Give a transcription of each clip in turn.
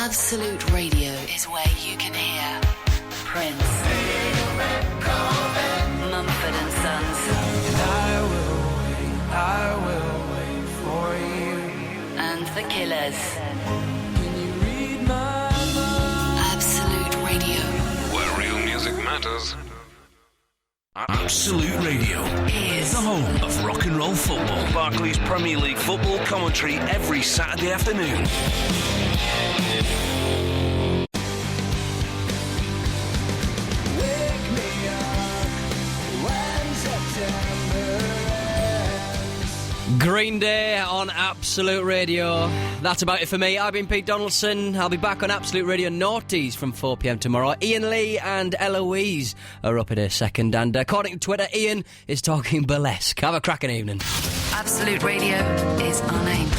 Absolute Radio is where you can hear Prince, Mumford and Sons, I will wait for you, and The Killers. Can you read my mind? Absolute Radio Where real music matters. Absolute Radio is the home of rock and roll football. Barclays Premier League football commentary every Saturday afternoon. Wake me up when September ends. Green Day on Absolute Radio. That's about it for me. I've been Pete Donaldson. I'll be back on Absolute Radio Naughties from 4 p.m. tomorrow. Iain Lee and Eloise are up in a second. And according to Twitter, Iain is talking burlesque. Have a cracking evening. Absolute Radio is our name.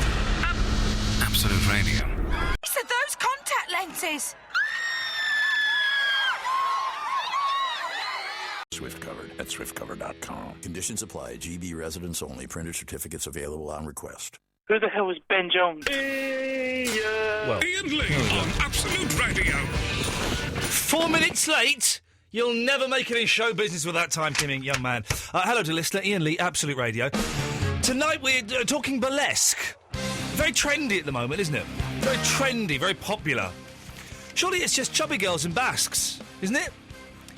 Absolute Radio. It's those contact lenses. Swift Covered at swiftcover.com. Conditions apply. GB residents only. Printed certificates available on request. Who the hell was Ben Jones? Well, Iain Lee on Absolute Radio. 4 minutes late. You'll never make it in show business with that time, timing, young man. Hello to listener, Iain Lee, Absolute Radio. Tonight we're talking burlesque. Very trendy at the moment, isn't it? Very trendy, very popular. Surely it's just chubby girls and Basques, isn't it?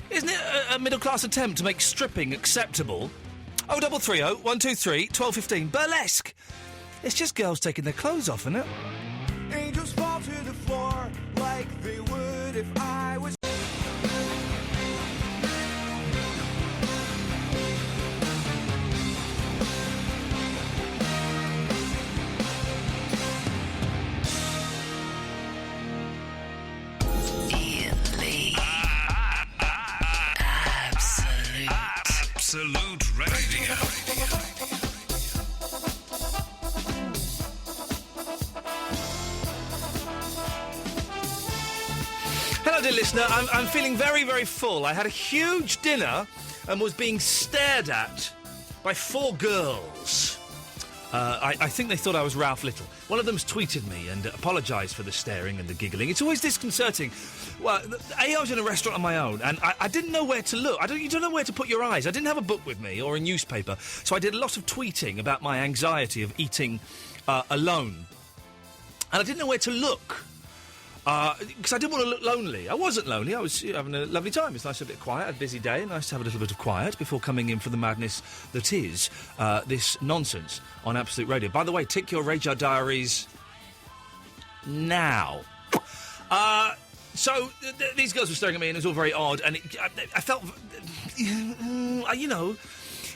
Isn't it a middle-class attempt to make stripping acceptable? 0330 123 1215. Burlesque. It's just girls taking their clothes off, isn't it? Angels fall to the floor like they would if I was. Iain Lee. Absolute. Absolute Radio. Hello, dear listener. I'm feeling very, very full. I had a huge dinner and was being stared at by 4 girls. I think they thought I was Ralph Little. One of them's tweeted me and apologised for the staring and the giggling. It's always disconcerting. Well, I was in a restaurant on my own, and I didn't know where to look. You don't know where to put your eyes. I didn't have a book with me or a newspaper, so I did a lot of tweeting about my anxiety of eating alone. And I didn't know where to look. Because I didn't want to look lonely. I wasn't lonely. I was having a lovely time. It's nice to have a bit quiet, a busy day. Nice to have a little bit of quiet before coming in for the madness that is this nonsense on Absolute Radio. By the way, tick your Radar Diaries now. So these girls were staring at me, and it was all very odd. And I felt, you know,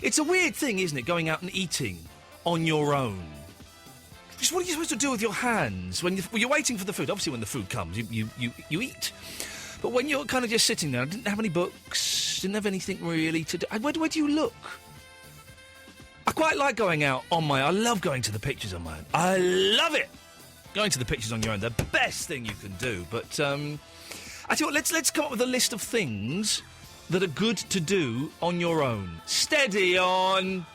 it's a weird thing, isn't it? Going out and eating on your own. What are you supposed to do with your hands when you're waiting for the food? Obviously, when the food comes, you eat. But when you're kind of just sitting there, I didn't have any books, didn't have anything really to do. Where do you look? I quite like going out on my own. I love going to the pictures on my own. I love it! Going to the pictures on your own, the best thing you can do. But, I tell you what, let's come up with a list of things that are good to do on your own. Steady on!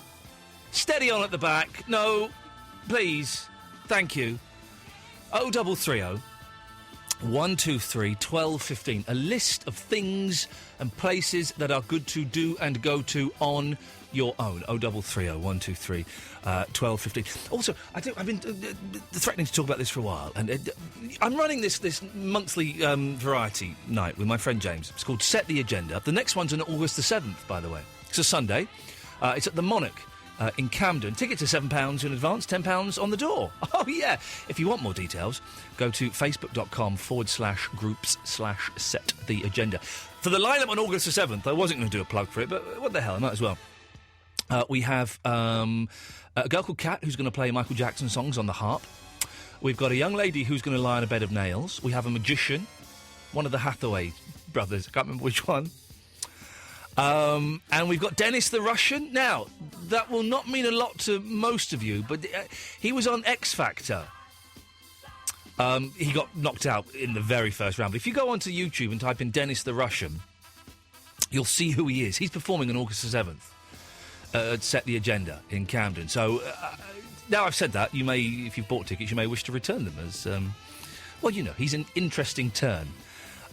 Steady on at the back. No, please. Thank you. 0330 123 1215. A list of things and places that are good to do and go to on your own. 0330 123 1215. Also, I've been threatening to talk about this for a while, and I'm running this monthly variety night with my friend James. It's called Set the Agenda. The next one's on August the 7th, by the way. It's a Sunday. It's at the Monarch. In Camden. Tickets are £7 in advance, £10 on the door. Oh, yeah. If you want more details, go to facebook.com/groups/set the agenda. For the lineup on August the 7th, I wasn't going to do a plug for it, but what the hell, I might as well. We have a girl called Kat who's going to play Michael Jackson songs on the harp. We've got a young lady who's going to lie on a bed of nails. We have a magician, one of the Hathaway brothers, I can't remember which one. And we've got Dennis the Russian. Now, that will not mean a lot to most of you, but he was on X Factor. He got knocked out in the very first round. But if you go onto YouTube and type in Dennis the Russian, you'll see who he is. He's performing on August the 7th at Set the Agenda in Camden. So, now I've said that, you may, if you've bought tickets, you may wish to return them as Well, you know, he's an interesting turn.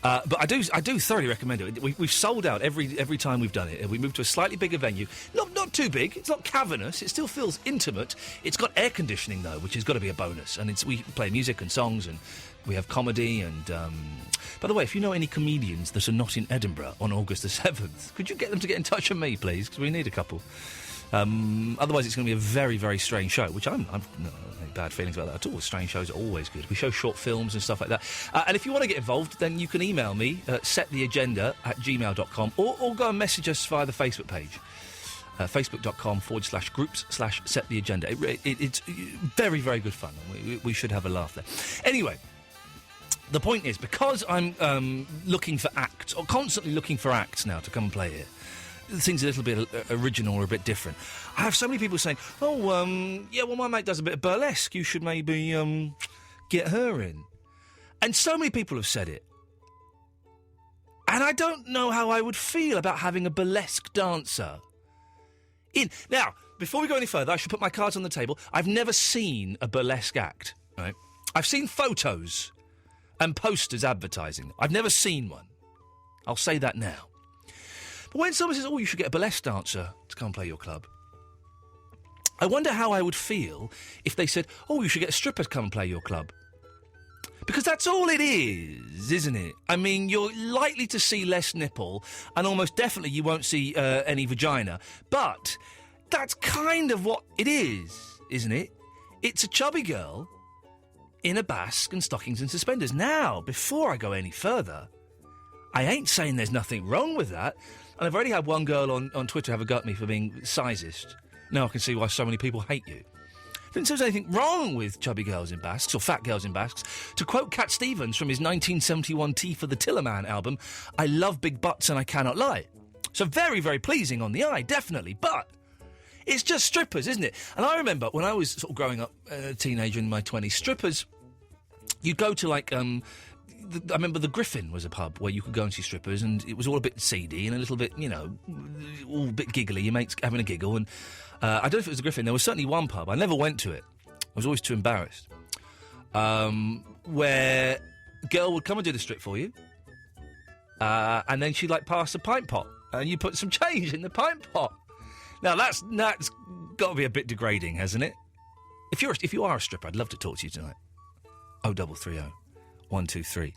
But I do thoroughly recommend it. We've sold out every time we've done it. We moved to a slightly bigger venue. Not too big. It's not cavernous. It still feels intimate. It's got air conditioning, though, which has got to be a bonus. And we play music and songs, and we have comedy. And by the way, if you know any comedians that are not in Edinburgh on August the 7th, could you get them to get in touch with me, please? Because we need a couple. Otherwise, it's going to be a very, very strange show, which I'm no bad feelings about that at all. Strange shows are always good. We show short films and stuff like that. And if you want to get involved, then you can email me at settheagenda@gmail.com or go and message us via the Facebook page. Facebook.com/groups/settheagenda. It's very, very good fun. We should have a laugh there. Anyway, the point is, because I'm looking for acts, or constantly looking for acts now to come and play here, things a little bit original or a bit different. I have so many people saying, yeah, well, my mate does a bit of burlesque. You should maybe get her in. And so many people have said it. And I don't know how I would feel about having a burlesque dancer in. Now, before we go any further, I should put my cards on the table. I've never seen a burlesque act, right? I've seen photos and posters advertising. I've never seen one. I'll say that now. But when someone says, you should get a burlesque dancer to come and play your club, I wonder how I would feel if they said, you should get a stripper to come and play your club. Because that's all it is, isn't it? I mean, you're likely to see less nipple, and almost definitely you won't see any vagina. But that's kind of what it is, isn't it? It's a chubby girl in a basque and stockings and suspenders. Now, before I go any further, I ain't saying there's nothing wrong with that. And I've already had one girl on Twitter have a go at me for being sizist. Now I can see why so many people hate you. Didn't say there's anything wrong with chubby girls in basques or fat girls in basques. To quote Cat Stevens from his 1971 Tea for the Tillerman album, I love big butts and I cannot lie. So very, very pleasing on the eye, definitely. But it's just strippers, isn't it? And I remember when I was sort of growing up, a teenager in my 20s, strippers, you'd go to like... I remember the Griffin was a pub where you could go and see strippers, and it was all a bit seedy and a little bit, all a bit giggly, your mates having a giggle. And I don't know if it was the Griffin. There was certainly one pub. I never went to it. I was always too embarrassed. Where a girl would come and do the strip for you, and then she'd pass a pint pot, and you put some change in the pint pot. Now that's got to be a bit degrading, hasn't it? If you are a stripper, I'd love to talk to you tonight. 0330 123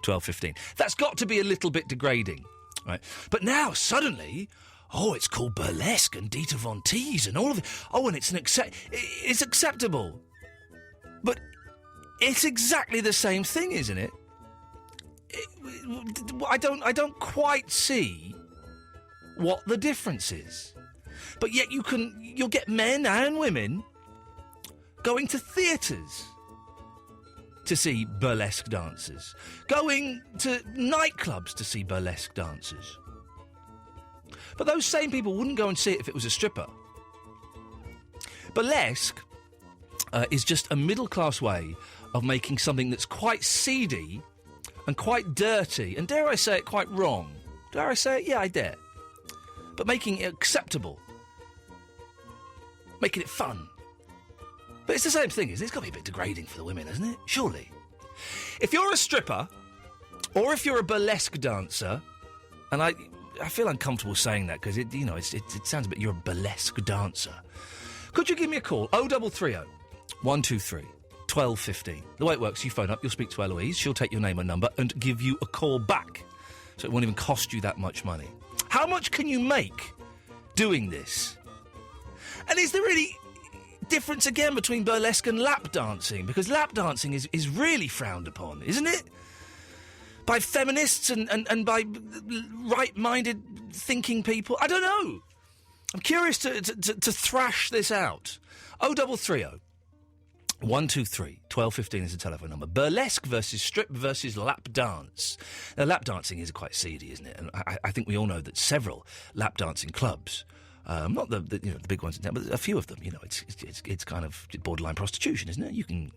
1215. That's got to be a little bit degrading, right? But now, suddenly, it's called burlesque and Dita Von Teese and all of it. And it's acceptable. But it's exactly the same thing, isn't it? I don't quite see what the difference is. But yet you'll get men and women going to theatres to see burlesque dancers, going to nightclubs to see burlesque dancers. But those same people wouldn't go and see it if it was a stripper. Burlesque is just a middle-class way of making something that's quite seedy and quite dirty, and dare I say it, quite wrong. Dare I say it? Yeah, I dare. But making it acceptable. Making it fun. But it's the same thing, isn't it? It's got to be a bit degrading for the women, isn't it? Surely. If you're a stripper, or if you're a burlesque dancer, and I feel uncomfortable saying that because it sounds a bit. You're a burlesque dancer. Could you give me a call? 0330 123 1215. The way it works, you phone up, you'll speak to Eloise, she'll take your name and number and give you a call back, so it won't even cost you that much money. How much can you make doing this? And is there any difference again between burlesque and lap dancing? Because lap dancing is really frowned upon, isn't it? By feminists and by right-minded thinking people. I don't know. I'm curious to thrash this out. 0330 123 1215 is the telephone number. Burlesque versus strip versus lap dance. Now, lap dancing is quite seedy, isn't it? And I think we all know that several lap dancing clubs, not the big ones in town, but a few of them, it's kind of borderline prostitution, isn't it? You can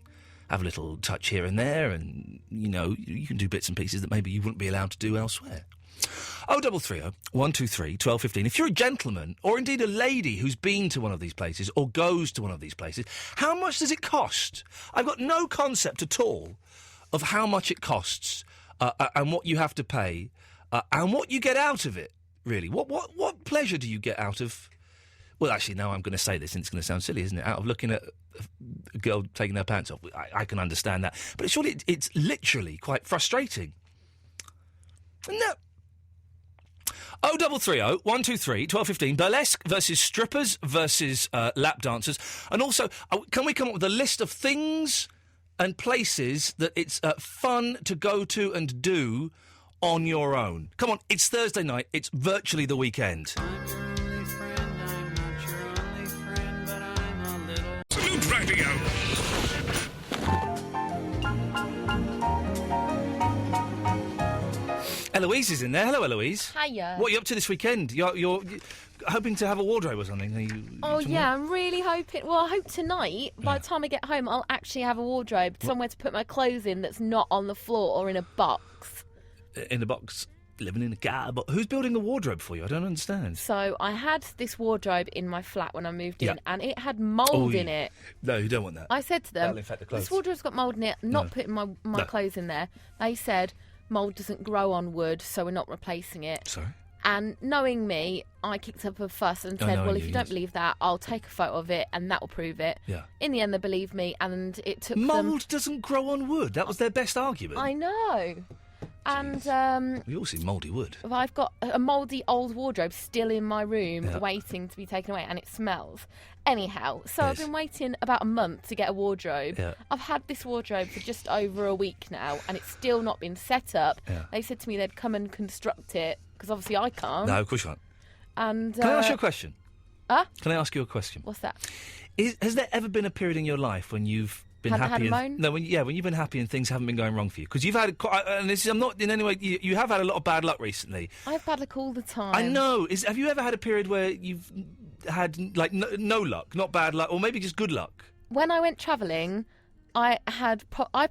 have a little touch here and there, and, you can do bits and pieces that maybe you wouldn't be allowed to do elsewhere. 0330 123 1215. If you're a gentleman, or indeed a lady who's been to one of these places, or goes to one of these places, how much does it cost? I've got no concept at all of how much it costs and what you have to pay and what you get out of it, really. What pleasure do you get out of... Well, actually, now I'm going to say this, and it's going to sound silly, isn't it? Out of looking at a girl taking her pants off. I can understand that. But surely it's literally quite frustrating. No. 0330 123 1215. Burlesque versus strippers versus lap dancers. And also, can we come up with a list of things and places that it's fun to go to and do on your own? Come on, it's Thursday night. It's virtually the weekend. Absolute Radio. Eloise is in there. Hello, Eloise. Hiya. What are you up to this weekend? You're hoping to have a wardrobe or something? I'm really hoping... Well, I hope tonight, by the time I get home, I'll actually have a wardrobe, somewhere to put my clothes in that's not on the floor or in a box. In a box, living in a car. But who's building a wardrobe for you? I don't understand. So I had this wardrobe in my flat when I moved in, and it had mould in it. No, you don't want that. I said to them, That'll infect the clothes. this wardrobe's got mould in it, not putting my clothes in there. They said, mould doesn't grow on wood, so we're not replacing it. Sorry? And knowing me, I kicked up a fuss and said, well, if you don't believe that, I'll take a photo of it and that will prove it. Yeah. In the end, they believed me, and it took Mould doesn't grow on wood. That was their best argument. I know. And we all see mouldy wood. I've got a mouldy old wardrobe still in my room waiting to be taken away, and it smells. Anyhow, so I've been waiting about a month to get a wardrobe. Yeah. I've had this wardrobe for just over a week now, and it's still not been set up. Yeah. They said to me they'd come and construct it, because obviously I can't. No, of course you can't. And, Can I ask you a question? Can I ask you a question? What's that? Has there ever been a period in your life when you've been Had happy? a moan? No, when you've been happy and things haven't been going wrong for you, because you've had quite. And this is, I'm not in any way. You have had a lot of bad luck recently. I have bad luck all the time. I know. Have you ever had a period where you've had like no luck, not bad luck, or maybe just good luck? When I went travelling, I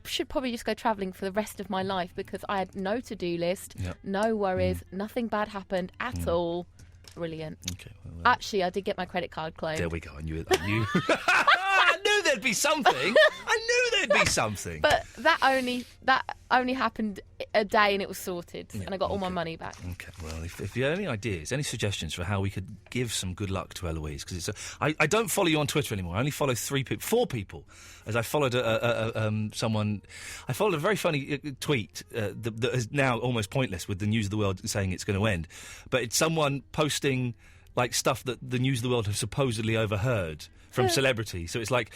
should probably just go travelling for the rest of my life, because I had no to-do list, no worries, nothing bad happened at all. Brilliant. Okay. Well, actually, I did get my credit card cloned. There we go. I knew. I knew there'd be something. I knew there'd be something. But that only happened a day, and it was sorted, and I got all my money back. Okay. Well, if you have any ideas, any suggestions for how we could give some good luck to Eloise, because I don't follow you on Twitter anymore. I only follow 4 people, as I followed someone. I followed a very funny tweet that is now almost pointless, with the News of the World saying it's going to end, but it's someone posting like stuff that the News of the World have supposedly overheard from celebrities. So it's like,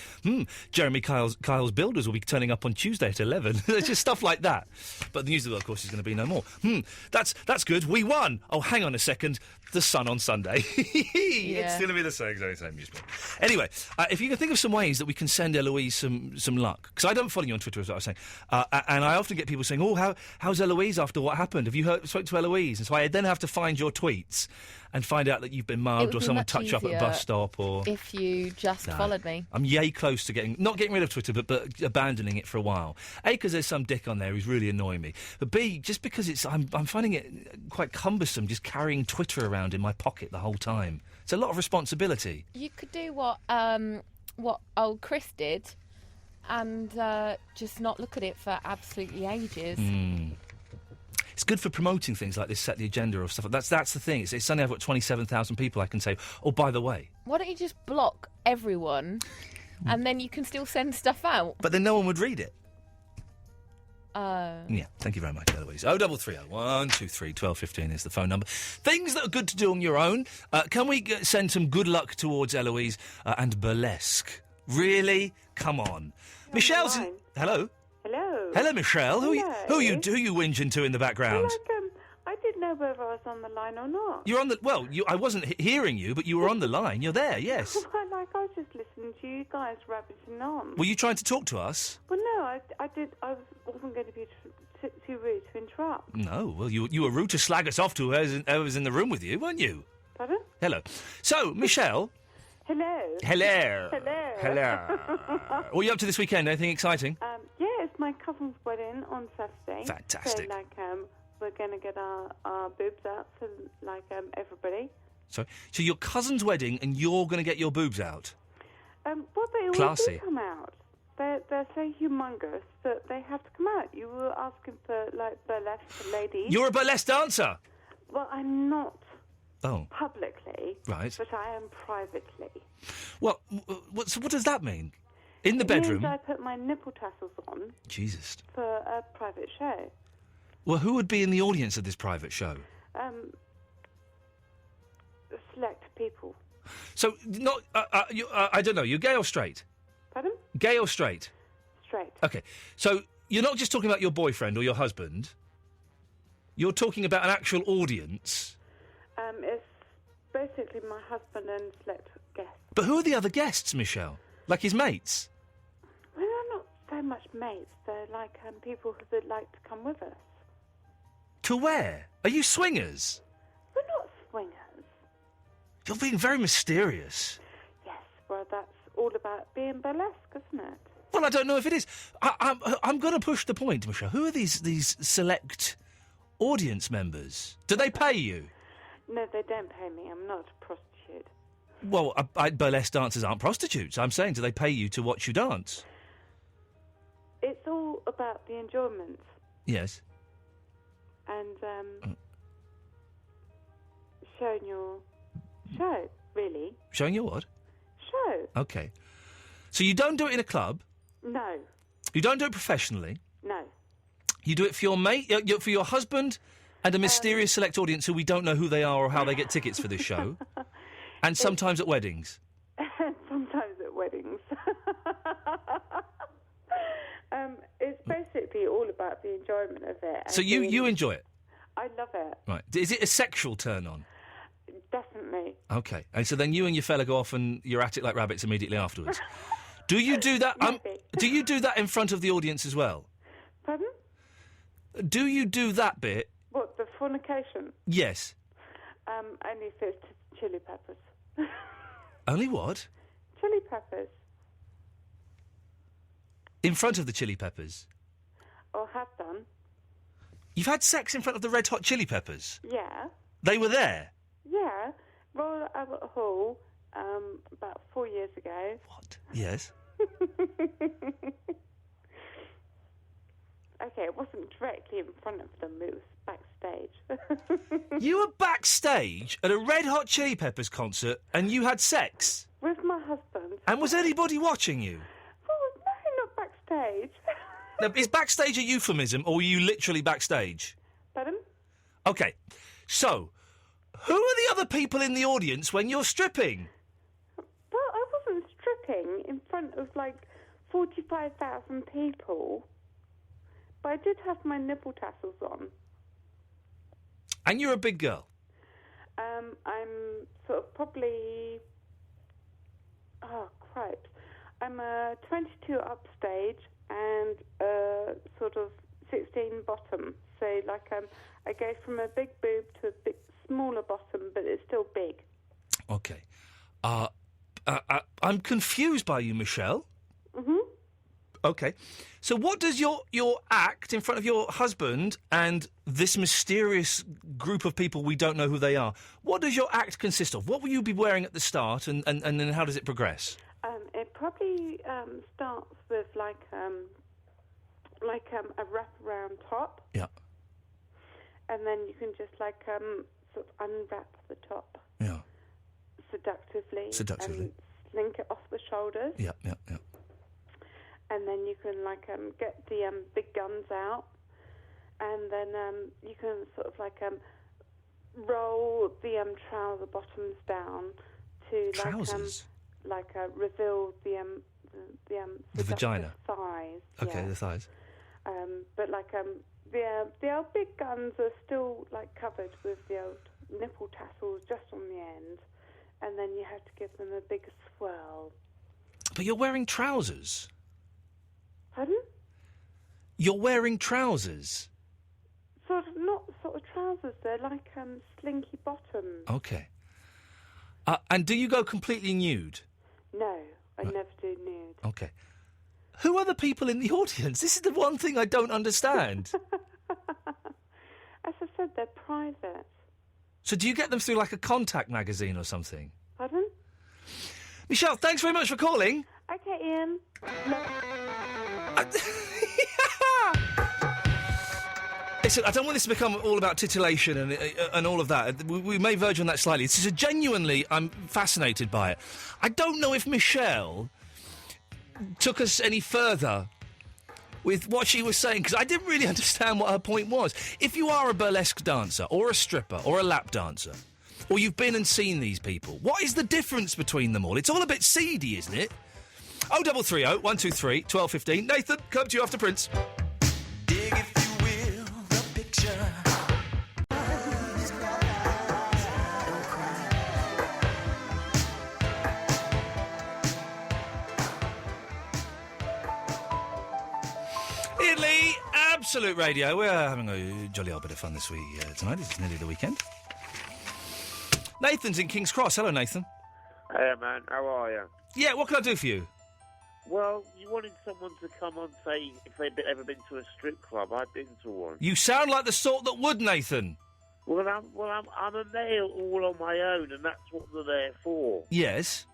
Jeremy Kyle's Builders will be turning up on Tuesday at 11. It's just stuff like that. But the News of the World, of course, is going to be no more. That's good. We won. Oh, hang on a second. The Sun on Sunday. It's going to be the same news. Anyway, if you can think of some ways that we can send Eloise some luck, because I don't follow you on Twitter, as I was saying, and I often get people saying, "Oh, how's Eloise after what happened? Have you spoke to Eloise?" And so I then have to find your tweets and find out that you've been mugged, or someone touched you up at a bus stop, or if you just followed me. I'm yay close to not getting rid of Twitter, but abandoning it for a while. A, because there's some dick on there who's really annoying me, but B, just because I'm finding it quite cumbersome just carrying Twitter around in my pocket the whole time. It's a lot of responsibility. You could do what old Chris did, and just not look at it for absolutely ages. It's good for promoting things like this, set the agenda or stuff. That's the thing. It's suddenly I've got 27,000 people I can say, oh, by the way. Why don't you just block everyone, and then you can still send stuff out? But then no one would read it. Yeah, thank you very much, Eloise. 0330 123 1215 is the phone number. Things that are good to do on your own. Can we send some good luck towards Eloise and burlesque? Really? Come on. Michelle's... Hello? Hello. Hello, Michelle. Who Hello. you whinging to in the background? Well, I didn't know whether I was on the line or not. You're on the... Well, I wasn't hearing you, but you were on the line. You're there, yes. Well, I was just listening to you guys rabbiting on. Were you trying to talk to us? Well, no, I wasn't going to be too rude to interrupt. No, well, you were rude to slag us off to whoever's in the room with you, weren't you? Pardon? Hello. So, Michelle... Hello. Hello. Hello. Hello. What are you up to this weekend? Anything exciting? Yeah, it's my cousin's wedding on Saturday. Fantastic. So, we're going to get our boobs out for, everybody. Sorry. So your cousin's wedding and you're going to get your boobs out? Well, they always Classy. do come out. they're so humongous that they have to come out. You were asking for, like, burlesque ladies. You're a burlesque dancer? Well, I'm not Oh. publicly. Right. But I am privately. Well, so what does that mean? In the It bedroom? means I put my nipple tassels on Jesus. for a private show. Well, who would be in the audience of this private show? Select people. So, not... I don't know, you're gay or straight? Pardon? Gay or straight? Straight. Okay, so you're not just talking about your boyfriend or your husband. You're talking about an actual audience. It's basically my husband and select guests. But who are the other guests, Michelle? Like his mates? Well, they're not so much mates. They're like people who would like to come with us. To where? Are you swingers? We're not swingers. You're being very mysterious. Yes, well, that's all about being burlesque, isn't it? Well, I don't know if it is. I'm going to push the point, Michelle. Who are these select audience members? Do they pay you? No, they don't pay me. I'm not a prostitute. Well, burlesque dancers aren't prostitutes. I'm saying, do they pay you to watch you dance? It's all about the enjoyment. Yes. And showing your show, really. Showing your what? Show. Okay. So you don't do it in a club? No. You don't do it professionally? No. You do it for your mate, for your husband, and a mysterious select audience who we don't know who they are or how they get tickets for this show, and sometimes at weddings. Sometimes at weddings. It's basically all about the enjoyment of it. So you enjoy it? I love it. Right. Is it a sexual turn on? Definitely. Okay. And so then you and your fella go off and you're at it like rabbits immediately afterwards. Do you do that? Do you do that in front of the audience as well? Pardon? Do you do that bit? What, the fornication? Yes. Only if it's chili peppers. Only what? Chili peppers. In front of the Chili Peppers? Or have done. You've had sex in front of the Red Hot Chili Peppers? Yeah. They were there? Yeah. Royal Albert Hall, about 4 years ago. What? Yes. Okay, it wasn't directly in front of them, it was backstage. You were backstage at a Red Hot Chili Peppers concert and you had sex? With my husband. And was anybody watching you? Oh, no, not backstage. Now, is backstage a euphemism or are you literally backstage? Pardon? Okay, so, who are the other people in the audience when you're stripping? Well, I wasn't stripping in front of, 45,000 people. But I did have my nipple tassels on. And you're a big girl? I'm sort of probably... Oh, cripes. I'm a 22 upstage and a sort of 16 bottom. So, I go from a big boob to a bit smaller bottom, but it's still big. Okay. I'm confused by you, Michelle. Mm-hmm. Okay. So what does your act in front of your husband and this mysterious group of people we don't know who they are, what does your act consist of? What will you be wearing at the start and then how does it progress? It probably starts with a wraparound top. Yeah. And then you can just sort of unwrap the top. Yeah. Seductively. Seductively. And slink it off the shoulders. Yeah. And then you can get the big guns out, and then you can sort of roll the trouser bottoms down to trousers? Reveal the vagina thighs. Okay, yeah. the thighs. But the old big guns are still covered with the old nipple tassels just on the end, and then you have to give them a big swirl. But you're wearing trousers. Pardon? You're wearing trousers. Not trousers. They're slinky bottoms. Okay. And do you go completely nude? No, I never do nude. Okay. Who are the people in the audience? This is the one thing I don't understand. As I said, they're private. So do you get them through a Contact magazine or something? Pardon? Michelle, thanks very much for calling. Okay, Ian. Listen, I don't want this to become all about titillation and all of that. We may verge on that slightly. This is genuinely, I'm fascinated by it. I don't know if Michelle took us any further with what she was saying, because I didn't really understand what her point was. If you are a burlesque dancer, or a stripper, or a lap dancer, or you've been and seen these people, what is the difference between them all? It's all a bit seedy, isn't it? 0330 123 1215. Nathan, come to you after Prince. Dig, if you will, the picture. Iain Lee, Absolute Radio. We're having a jolly old bit of fun this week tonight. It's nearly the weekend. Nathan's in King's Cross. Hello, Nathan. Hey, man. How are you? Yeah, what can I do for you? Well, you wanted someone to come on say if they've ever been to a strip club. I've been to one. You sound like the sort that would, Nathan. Well, I'm a male all on my own, and that's what they're there for. Yes.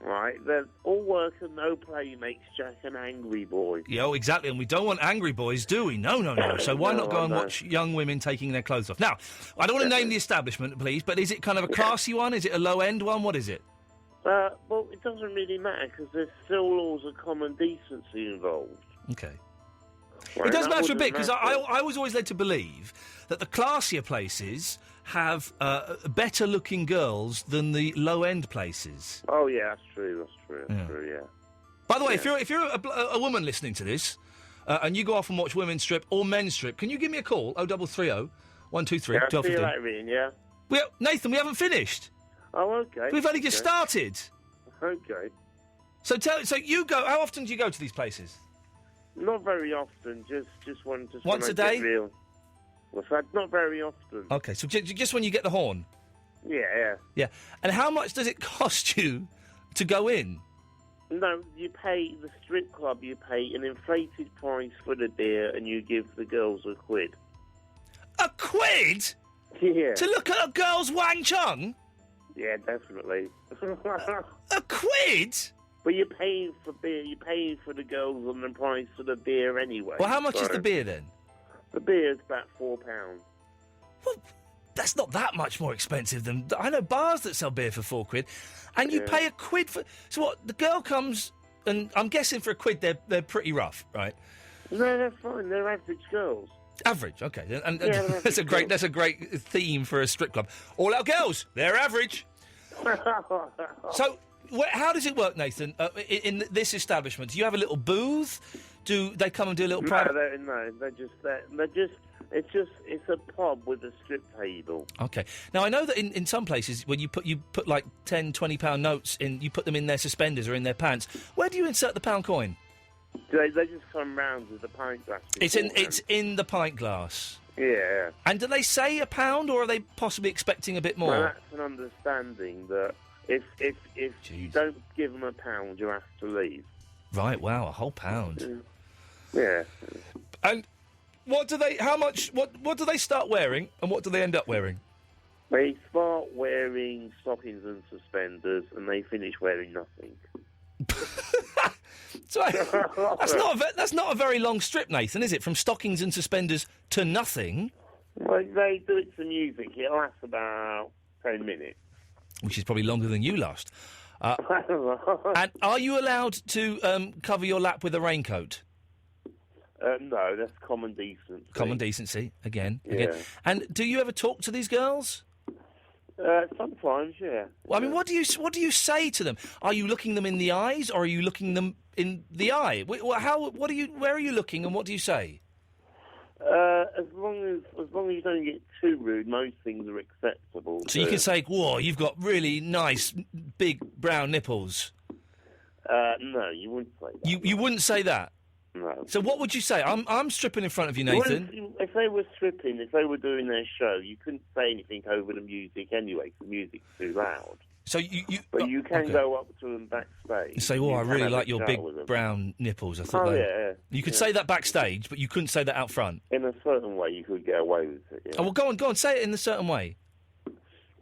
Right? They're all work and no play makes Jack an angry boy. Yeah, exactly. And we don't want angry boys, do we? No. So why not go and watch young women taking their clothes off? Now, I don't want to name the establishment, please, but is it kind of a classy one? Is it a low-end one? What is it? Well, it doesn't really matter because there's still laws of common decency involved. Okay. Right? It does That matter a wouldn't bit because matter. I was always led to believe that the classier places have better-looking girls than the low-end places. Oh yeah, that's true. That's true. Yeah. By the way, if you're a woman listening to this and you go off and watch women strip or men strip, can you give me a call? 0330 123 Yeah, I'll see you 1215. later, Ian, yeah. Nathan, we haven't finished. Oh, okay. We've only just Okay. started. Okay. So you go. How often do you go to these places? Not very often. Just one. Just Once when I a day? get real. Well, so not very often. Okay, so just when you get the horn. Yeah. Yeah. And how much does it cost you to go in? No, you pay the strip club. You pay an inflated price for the beer, and you give the girls a quid. A quid? Yeah. To look at a girl's Wang Chung? Yeah, definitely. A quid? But you're paying for beer. You're paying for the girls and the price for the beer anyway. Well, how much is so the beer then? The beer's about £4. Well, that's not that much more expensive than... I know bars that sell beer for £4, and you pay a quid for... So what, the girl comes, and I'm guessing for a quid they're pretty rough, right? No, they're fine. They're average girls. Average, okay. And Yeah, that's a great theme for a strip club. All our girls, they're average. So, how does it work, Nathan? In this establishment, do you have a little booth? Do they come and do a little private? It's a pub with a strip table. Okay. Now I know that in some places when you put like £10, £20 notes in, you put them in their suspenders or in their pants. Where do you insert the pound coin? They just come round with the pint glass. It's in the pint glass. Yeah. And do they say £1, or are they possibly expecting a bit more? Well, that's an understanding that if you don't give them £1, you have to leave. Right. Wow. A whole £1. Yeah. And what do they? How much? What do they start wearing, and what do they end up wearing? They start wearing stockings and suspenders, and they finish wearing nothing. So that's not a very long strip, Nathan, is it? From stockings and suspenders to nothing. Well, they do it to music. It lasts about 10 minutes. Which is probably longer than you last. And are you allowed to cover your lap with a raincoat? No, that's common decency. Common decency, again. Yeah. And do you ever talk to these girls? Sometimes, yeah. Well, I mean, what do you say to them? Are you looking them in the eyes, or are you looking them in the eye? Where are you looking, and what do you say? As long as you don't get too rude, most things are acceptable. So you can say, "Whoa, you've got really nice big brown nipples." No, you wouldn't say that. You wouldn't say that. No. So what would you say? I'm stripping in front of you, Nathan. If they were stripping, if they were doing their show, you couldn't say anything over the music anyway, because the music's too loud. So you you can go up to them backstage. You say, "Oh, I really like your big brown nipples." I thought you could say that backstage, but you couldn't say that out front. In a certain way, you could get away with it. Yeah. Oh, well, go on, say it in a certain way.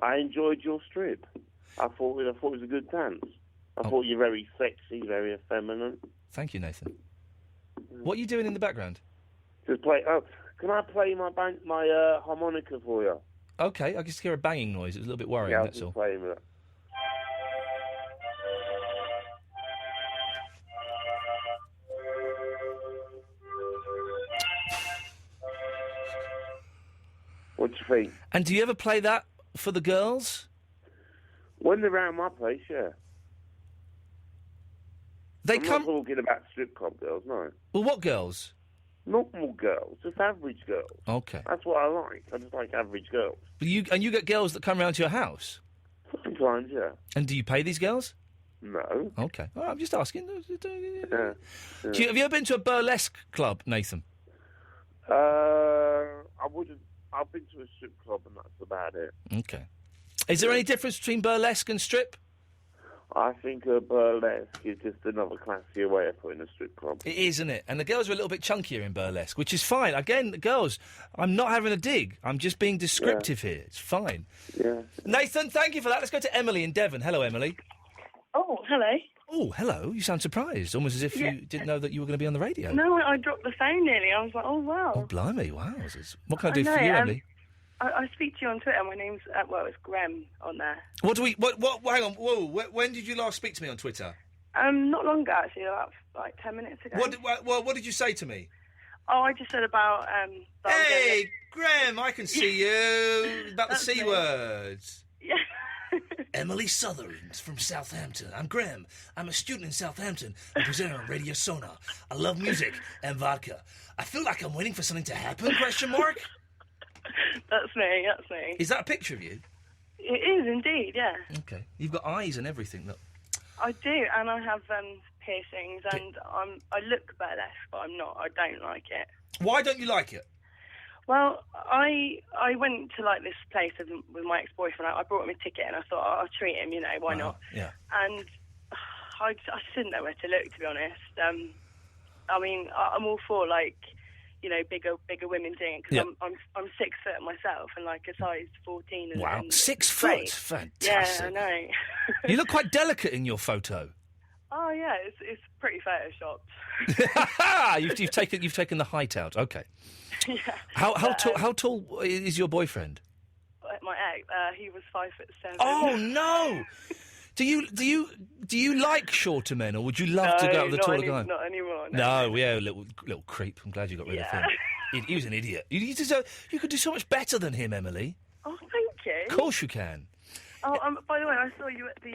I enjoyed your strip. I thought it was a good dance. I thought you're very sexy, very effeminate. Thank you, Nathan. What are you doing in the background? Just play. Oh, can I play my harmonica for you? Okay, I just hear a banging noise. It was a little bit worrying, Yeah, I'll that's just all. play with it. What do you think? And do you ever play that for the girls? When they're around my place, yeah. They I'm come... not talking about strip club girls, no. Well, what girls? Normal girls, just average girls. Okay. That's what I like. I just like average girls. You get girls that come round to your house? Sometimes, yeah. And do you pay these girls? No. Okay. All right, I'm just asking. Yeah. Have you ever been to a burlesque club, Nathan? I wouldn't. I've been to a strip club and that's about it. Okay. Is there any difference between burlesque and strip? I think a burlesque is just another classier way of putting a strip club. It is, isn't it? And the girls are a little bit chunkier in burlesque, which is fine. Again, the girls, I'm not having a dig. I'm just being descriptive here. It's fine. Yeah. Nathan, thank you for that. Let's go to Emily in Devon. Hello, Emily. Oh, hello. Oh, hello. You sound surprised, almost as if you didn't know that you were going to be on the radio. No, I dropped the phone nearly. I was like, oh, wow. Oh, blimey, wow. What can I do know, for you, Emily? I speak to you on Twitter. My name's, it's Graham on there. What hang on, whoa, when did you last speak to me on Twitter? Not long ago, actually, about 10 minutes ago. What did you say to me? Oh, I just said about, Hey, Graham, I can see you. About the C words. Yeah. Emily Sutherland from Southampton. I'm Graham. I'm a student in Southampton and presenter on Radio Sonar. I love music and vodka. I feel like I'm waiting for something to happen, question mark? That's me. Is that a picture of you? It is indeed, yeah. Okay. You've got eyes and everything. Look. I do, and I have piercings, and I look burlesque, but I'm not. I don't like it. Why don't you like it? Well, I went to like this place with my ex-boyfriend. I brought him a ticket, and I thought I'll treat him. Why not? Yeah. And I just didn't know where to look, to be honest. I mean, I'm all for bigger women doing it because I'm 6 foot myself and like a size 14. Wow, 6 foot, great. fantastic. Yeah, I know. You look quite delicate in your photo. Oh yeah, it's pretty photoshopped. You've taken the height out. Okay. Yeah. How tall is your boyfriend? My ex, he was 5'7". Oh no! Do you like shorter men, or would you love to go out with a taller guy? Not anymore. No, yeah, little creep. I'm glad you got rid of him. He was an idiot. You could do so much better than him, Emily. Oh, thank you. Of course you can. Oh, by the way, I saw you at the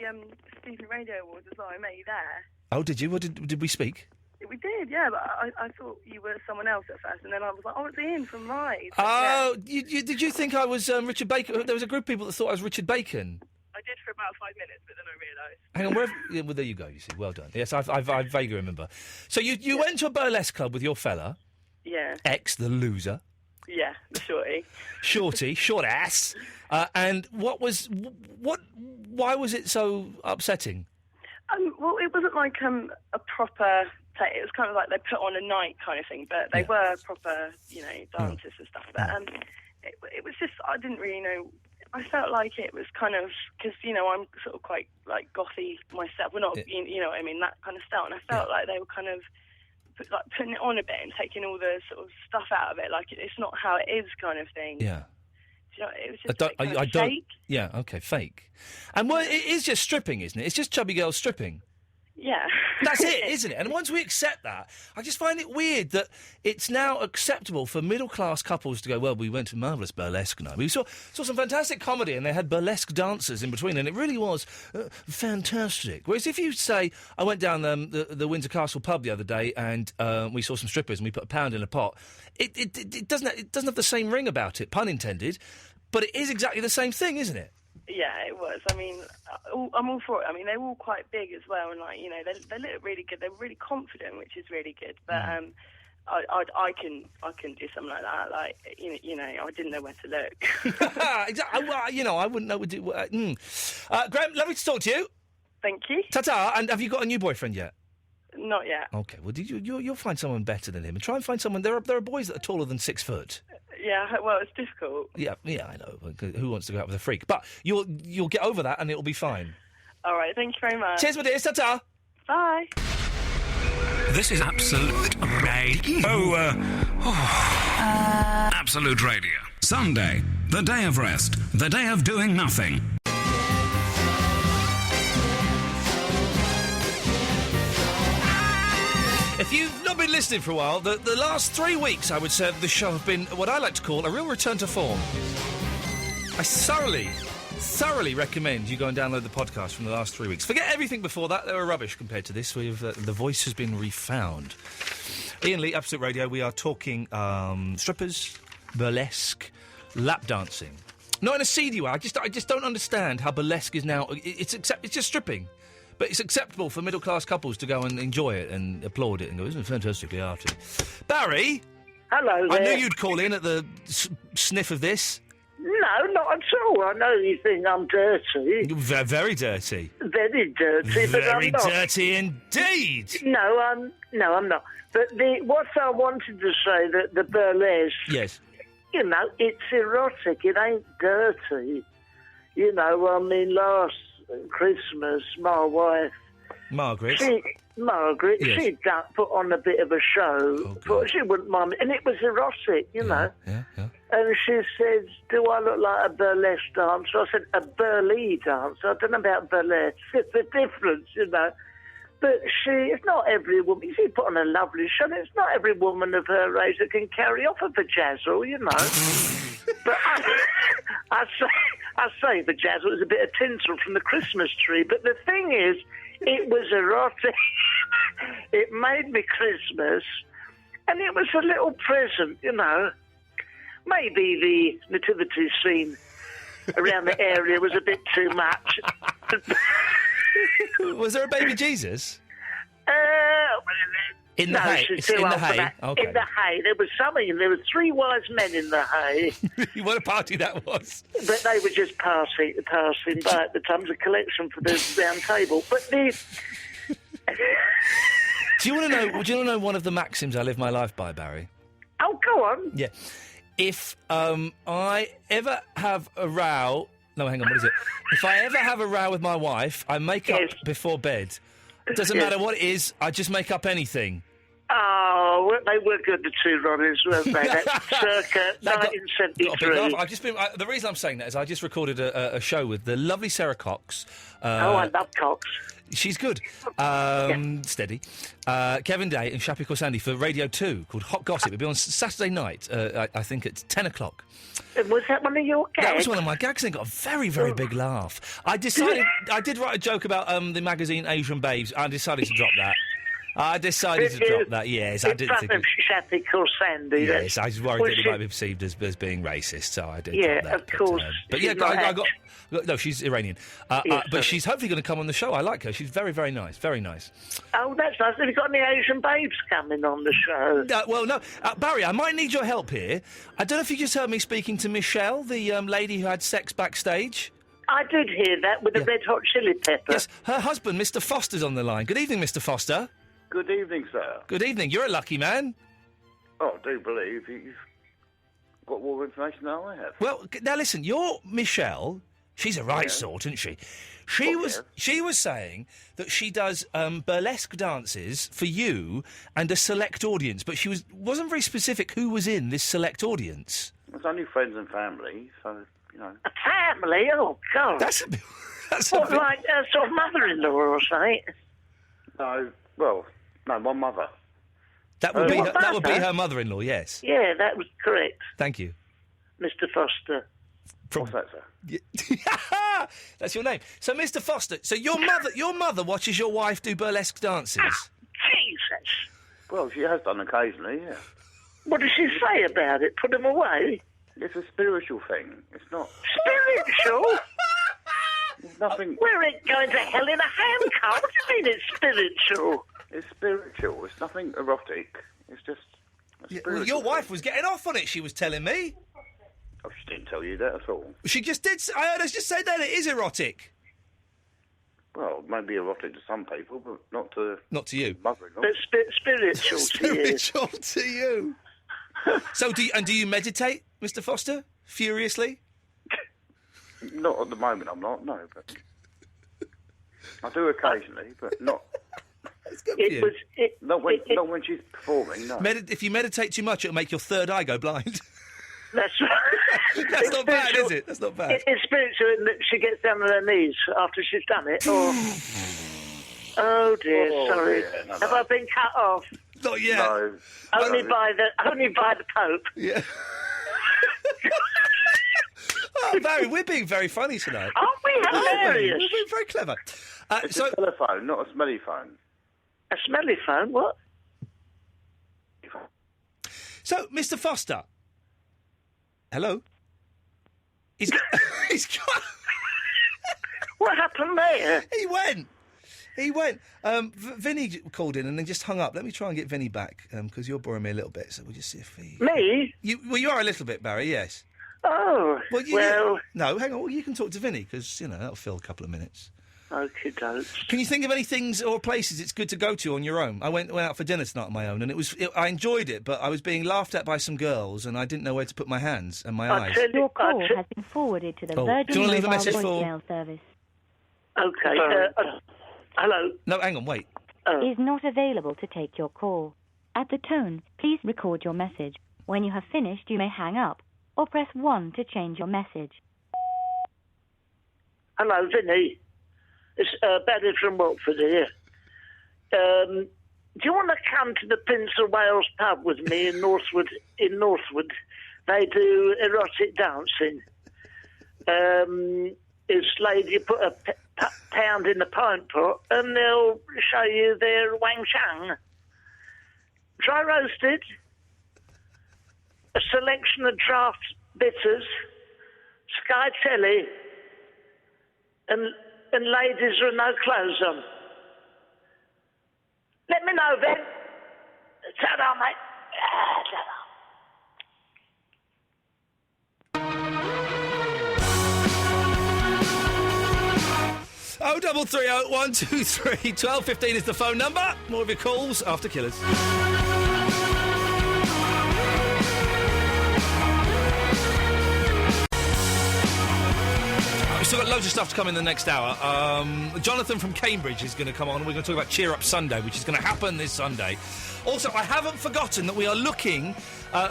Stephen Radio Awards as well. I met you there. Oh, did you? Did we speak? We did, yeah, but I thought you were someone else at first, and then I was like, oh, it's Iain from Rise. Oh, did you think I was Richard Bacon? There was a group of people that thought I was Richard Bacon. I did for about 5 minutes, but then I realised. Hang on, well, there you go, you see. Well done. Yes, I vaguely remember. So you went to a burlesque club with your fella. Yeah. Ex, the loser. Yeah, the shorty. Short ass. And why was it so upsetting? Well, it wasn't like a proper play. It was kind of like they put on a night kind of thing, but they were proper, dances and stuff. But it was just, I didn't really know. I felt like it was kind of, because, I'm sort of quite, like, gothy myself. We're not, you know what I mean, that kind of style. And I felt like they were kind of, putting it on a bit and taking all the sort of stuff out of it. Like, it's not how it is kind of thing. Yeah. It was just fake. Yeah, okay, fake. And well, it is just stripping, isn't it? It's just chubby girls stripping. Yeah. That's it, isn't it? And once we accept that, I just find it weird that it's now acceptable for middle-class couples to go, well, we went to marvellous burlesque night. We saw some fantastic comedy and they had burlesque dancers in between and it really was fantastic. Whereas if you say, I went down the Windsor Castle pub the other day and we saw some strippers and we put £1 in a pot, it doesn't have the same ring about it, pun intended, but it is exactly the same thing, isn't it? Yeah, it was. I mean, I'm all for it. I mean, they're all quite big as well, and they look really good. They're really confident, which is really good. But I can do something like that. Like I didn't know where to look. Exactly. Well, I wouldn't know what to do. Graham, lovely to talk to you. Thank you. Ta-ta. And have you got a new boyfriend yet? Not yet. Okay. Well, you'll find someone better than him, and try and find someone. There are boys that are taller than 6 foot. Yeah, well, it's difficult. Yeah, I know. Who wants to go out with a freak? But you'll get over that, and it'll be fine. All right, thank you very much. Cheers, my dear. Ta-ta. Bye. This is Absolute Radio. Absolute Radio. Sunday, the day of rest, the day of doing nothing. If you've not been listening for a while, the last 3 weeks, I would say, of the show have been what I like to call a real return to form. I thoroughly recommend you go and download the podcast from the last 3 weeks. Forget everything before that; they were rubbish compared to this. We've the voice has been refound. Iain Lee, Absolute Radio. We are talking strippers, burlesque, lap dancing. Not in a seedy way. I just don't understand how burlesque is now. It's just stripping. But it's acceptable for middle-class couples to go and enjoy it and applaud it and go, isn't it fantastically arty? Barry? Hello there. I knew you'd call in at the sniff of this. No, not at all. I know you think I'm dirty. Very dirty. Very dirty, but I'm Very not. dirty indeed. No, I'm not. But what I wanted to say, that the burlesque, Yes. you know, it's erotic. It ain't dirty. You know, I mean, last Christmas, my wife, Margaret. Yes. She put on a bit of a show, but she wouldn't mind, and it was erotic, you know. Yeah. And she says, "Do I look like a burlesque dancer?" I said, "A burlesque dancer." I don't know about burlesque. It's a difference, you know. But it's not every woman. She put on a lovely show. It's not every woman of her age that can carry off a vajazzle, you know. But I say vajazzle is a bit of tinsel from the Christmas tree. But the thing is, it was erotic. It made me Christmas, and it was a little present, you know. Maybe the nativity scene around the area was a bit too much. Was there a baby Jesus? In the no, hay? she's It's too in the old for hay? that. Okay. In the hay. There was something. There were 3 wise men in the hay. What a party that was. But they were just passing by at the time. It was a collection for the round table. But the... Do you want to know one of the maxims I live my life by, Barry? Oh, go on. Yeah. If I ever have a row... No, hang on, what is it? If I ever have a row with my wife, I make up before bed. It doesn't matter what it is, I just make up anything. Oh, well, they were good, the two Ronnies, weren't they? That's circa Got a big 1973. laugh. I've just been. The reason I'm saying that is I just recorded a show with the lovely Sarah Cox. I love Cox. She's good. Steady. Kevin Day and Shappy Corsandi for Radio 2 called Hot Gossip. It'll be on Saturday night, I think at 10 o'clock. And was that one of your gags? That was one of my gags, and it got a very, very big laugh. I decided... I did write a joke about the magazine Asian Babes. I decided to drop that. Yes. I didn't think... In front of Shappy Corsandi. Yes, I was worried that it might be perceived as being racist, so I did drop that. Yeah, of course. But yeah, I got... No, she's Iranian. But she's hopefully going to come on the show. I like her. She's very, very nice. Very nice. Oh, that's nice. Have you got any Asian babes coming on the show? Well, no. Barry, I might need your help here. I don't know if you just heard me speaking to Michelle, the lady who had sex backstage. I did hear that with the Red Hot Chili Pepper. Yes, her husband, Mr. Foster's on the line. Good evening, Mr. Foster. Good evening, sir. Good evening. You're a lucky man. Oh, I do believe you've got more information than I have. Well, now listen, you're Michelle. She's a right sort, isn't she? She was saying that she does burlesque dances for you and a select audience, but she wasn't very specific who was in this select audience. It's only friends and family, so, you know. A family? Oh, God. That's like a sort of mother-in-law or something? No, well, no, my mother. That would be her mother-in-law, yes. Yeah, that was correct. Thank you. Mr. Foster. What's that, sir? That's your name. So, Mr. Foster, so your mother watches your wife do burlesque dances? Jesus. Well, she has done occasionally, yeah. What does she say about it? Put them away? It's a spiritual thing. It's not... Spiritual? There's nothing... We're going to hell in a handcart. What do you mean it's spiritual? It's spiritual. It's nothing erotic. It's just... Well, your wife was getting off on it, she was telling me. Oh, she didn't tell you that at all. She just did. I heard her just say that it is erotic. Well, it may be erotic to some people, but not to you. Mother-in-law. But spiritual to you. Spiritual to you. So, do you meditate, Mr. Foster, furiously? Not at the moment, I'm not. No, but I do occasionally, but not. It's good It for you. was. Not when she's performing, no. If you meditate too much, it'll make your third eye go blind. That's right. That's not bad, is it? That's not bad. It's spiritual in that she gets down on her knees after she's done it. Or... Oh dear, sorry. Yeah, no. Have I been cut off? Not yet. No. Only by the Pope. Yeah. Oh, Barry, we're being very funny tonight. Aren't we hilarious? We're being very clever. It's a telephone, not a smelly phone. A smelly phone? What? So, Mr. Foster. Hello. He's got. What happened there? He went. Vinny called in and then just hung up. Let me try and get Vinny back because you're boring me a little bit. So we'll just see if he. Me? You are a little bit, Barry. Yes. Oh. Well. No, hang on. Well, you can talk to Vinny because that'll fill a couple of minutes. Okie dokes. Can you think of any things or places it's good to go to on your own? I went out for dinner tonight on my own, and I enjoyed it, but I was being laughed at by some girls, and I didn't know where to put my hands and my eyes. Your call has been forwarded to the Do you Virgin want to leave a Mobile message for? voicemail service. Okay. Hello. No, hang on, wait. Is not available to take your call. At the tone, please record your message. When you have finished, you may hang up, or press 1 to change your message. Hello, Vinny. It's Betty from Watford here. Do you want to come to the Prince of Wales pub with me in Northwood? They do erotic dancing. It's laid, you put a pound in the pint pot and they'll show you their wang chang. Dry roasted, a selection of draft bitters, Sky Telly, and ladies with no clothes on. Let me know then. Ta-da, mate. Ta-da. 0330 123 1215 is the phone number. More of your calls after Killers. We've still got loads of stuff to come in the next hour. Jonathan from Cambridge is going to come on. We're going to talk about Cheer Up Sunday, which is going to happen this Sunday. Also, I haven't forgotten that we are looking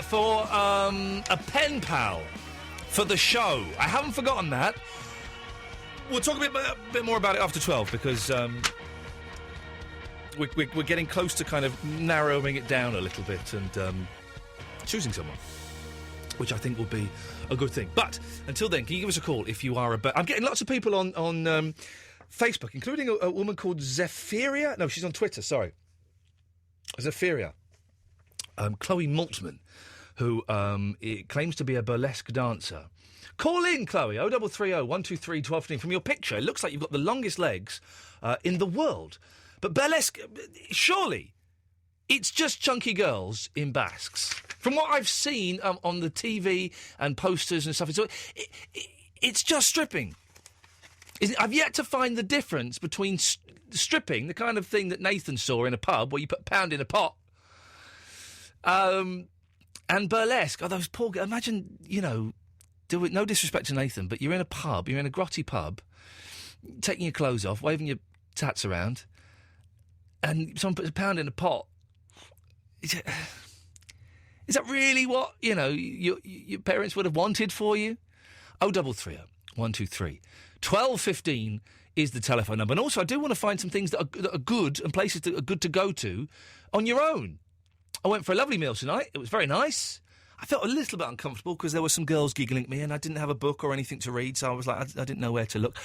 for a pen pal for the show. I haven't forgotten that. We'll talk a bit more about it after 12 because we're getting close to kind of narrowing it down a little bit and choosing someone, which I think will be a good thing. But until then, can you give us a call if you are I'm getting lots of people on Facebook, including a woman called Zephyria. No, she's on Twitter, sorry. Zephyria. Chloe Maltman, who claims to be a burlesque dancer. Call in, Chloe, 0330 123 1215. From your picture, it looks like you've got the longest legs in the world. But burlesque, surely, it's just chunky girls in basques. From what I've seen on the TV and posters and stuff, it's just stripping. I've yet to find the difference between stripping, the kind of thing that Nathan saw in a pub, where you put a pound in a pot, and burlesque. Oh, those poor girls. Imagine, no disrespect to Nathan, but you're in a pub, you're in a grotty pub, taking your clothes off, waving your tats around, and someone puts a pound in a pot. Is that really what, your parents would have wanted for you? 0330 123 1215 is the telephone number. And also, I do want to find some things that are good and places that are good to go to on your own. I went for a lovely meal tonight. It was very nice. I felt a little bit uncomfortable because there were some girls giggling at me and I didn't have a book or anything to read, so I was like, I didn't know where to look.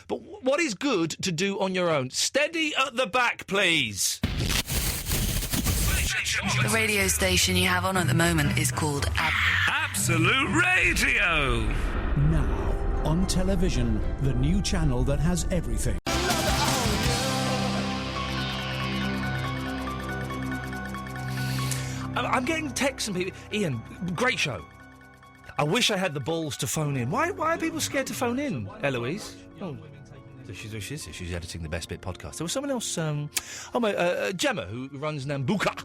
But what is good to do on your own? Steady at the back, please. The radio station you have on at the moment is called Absolute Radio. Now, on television, the new channel that has everything. I'm getting texts from people. Iain, great show. I wish I had the balls to phone in. Why are people scared to phone in, Eloise? Oh. She's editing the Best Bit podcast. There was someone else, Gemma, who runs Nambuka,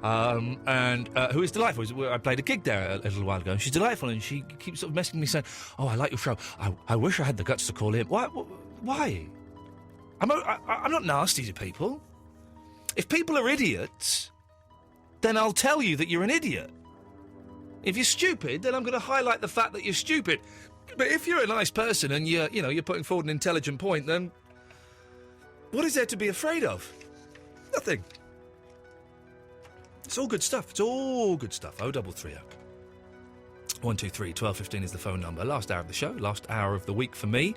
and who is delightful. I played a gig there a little while ago, and she's delightful, and she keeps sort of messaging me saying, "Oh, I like your show. I wish I had the guts to call in." Why? I'm not nasty to people. If people are idiots, then I'll tell you that you're an idiot. If you're stupid, then I'm going to highlight the fact that you're stupid. But if you're a nice person and you're putting forward an intelligent point, then what is there to be afraid of? Nothing. It's all good stuff. It's all good stuff. 0330 123 1215 is the phone number. Last hour of the show, last hour of the week for me.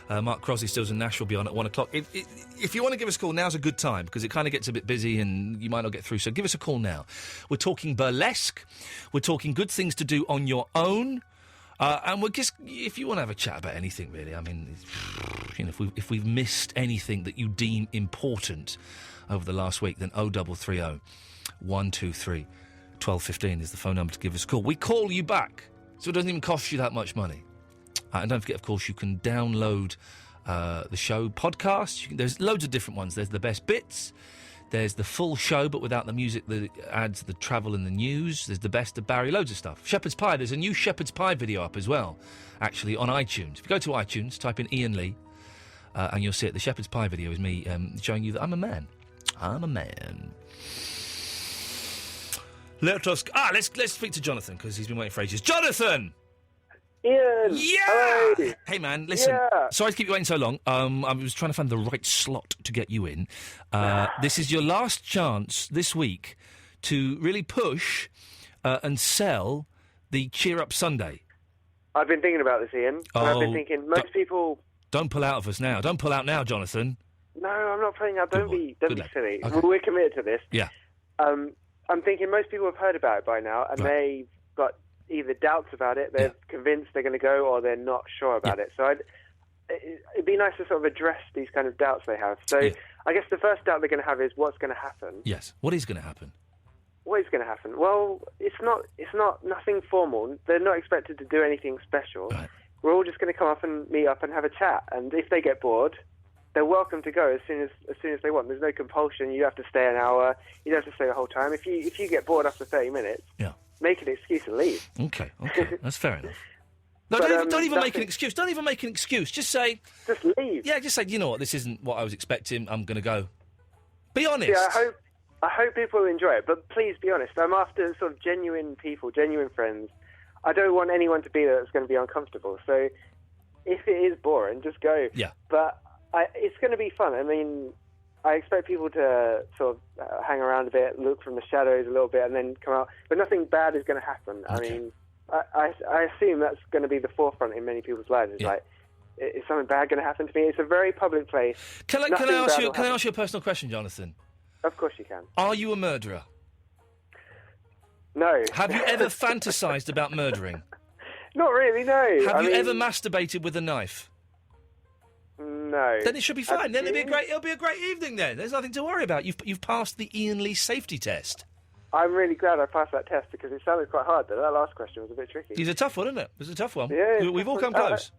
Mark Crossley, Stills and Nash will be on at 1 o'clock. If you want to give us a call, now's a good time, because it kind of gets a bit busy and you might not get through, so give us a call now. We're talking burlesque. We're talking good things to do on your own. And we're just, if you want to have a chat about anything, really, I mean, if we've missed anything that you deem important over the last week, then 0330 123 1215 is the phone number to give us a call. We call you back, so it doesn't even cost you that much money. And don't forget, of course, you can download the show podcast. There's loads of different ones. There's the best bits. There's the full show, but without the music, the ads, the travel and the news. There's the best of Barry, loads of stuff. Shepherd's Pie, there's a new Shepherd's Pie video up as well, actually, on iTunes. If you go to iTunes, type in Iain Lee, and you'll see it. The Shepherd's Pie video is me showing you that I'm a man. I'm a man. Let's speak to Jonathan, because he's been waiting for ages. Jonathan! Iain! Yeah! Hello. Hey, man, listen. Yeah. Sorry to keep you waiting so long. I was trying to find the right slot to get you in. This is your last chance this week to really push and sell the Cheer Up Sunday. I've been thinking about this, Iain. And I've been thinking, most people... Don't pull out of us now. Don't pull out now, Jonathan. No, I'm not pulling out. Don't be silly. Okay. We're committed to this. Yeah. I'm thinking most people have heard about it by now, and they've got either doubts about it, they're convinced they're going to go, or they're not sure about it. So it'd be nice to sort of address these kind of doubts they have. So I guess the first doubt they're going to have is what's going to happen. Yes. What is going to happen? What is going to happen? Well, it's not nothing formal. They're not expected to do anything special. Right. We're all just going to come up and meet up and have a chat. And if they get bored, they're welcome to go as soon as they want. There's no compulsion. You have to stay an hour. You don't have to stay the whole time. If you get bored after 30 minutes, make an excuse and leave. Okay, that's fair enough. No, But, don't even make an excuse. Don't even make an excuse. Just say... Just leave. Yeah, just say, you know what, this isn't what I was expecting. I'm going to go. Be honest. Yeah, I hope people enjoy it, but please be honest. I'm after sort of genuine people, genuine friends. I don't want anyone to be there that's going to be uncomfortable. So if it is boring, just go. Yeah. But it's going to be fun. I mean, I expect people to sort of hang around a bit, look from the shadows a little bit, and then come out. But nothing bad is going to happen. Okay. I mean, I assume that's going to be the forefront in many people's lives. It's like, is something bad going to happen to me? It's a very public place. Can I ask you a personal question, Jonathan? Of course you can. Are you a murderer? No. Have you ever fantasised about murdering? Not really, no. Have you ever masturbated with a knife? No. Then it should be fine. Then it'll be a great evening. Then there's nothing to worry about. You've passed the Iain Lee safety test. I'm really glad I passed that test because it sounded quite hard. Though that last question was a bit tricky. It's a tough one, isn't it? It's a tough one. Yeah, we've all come close.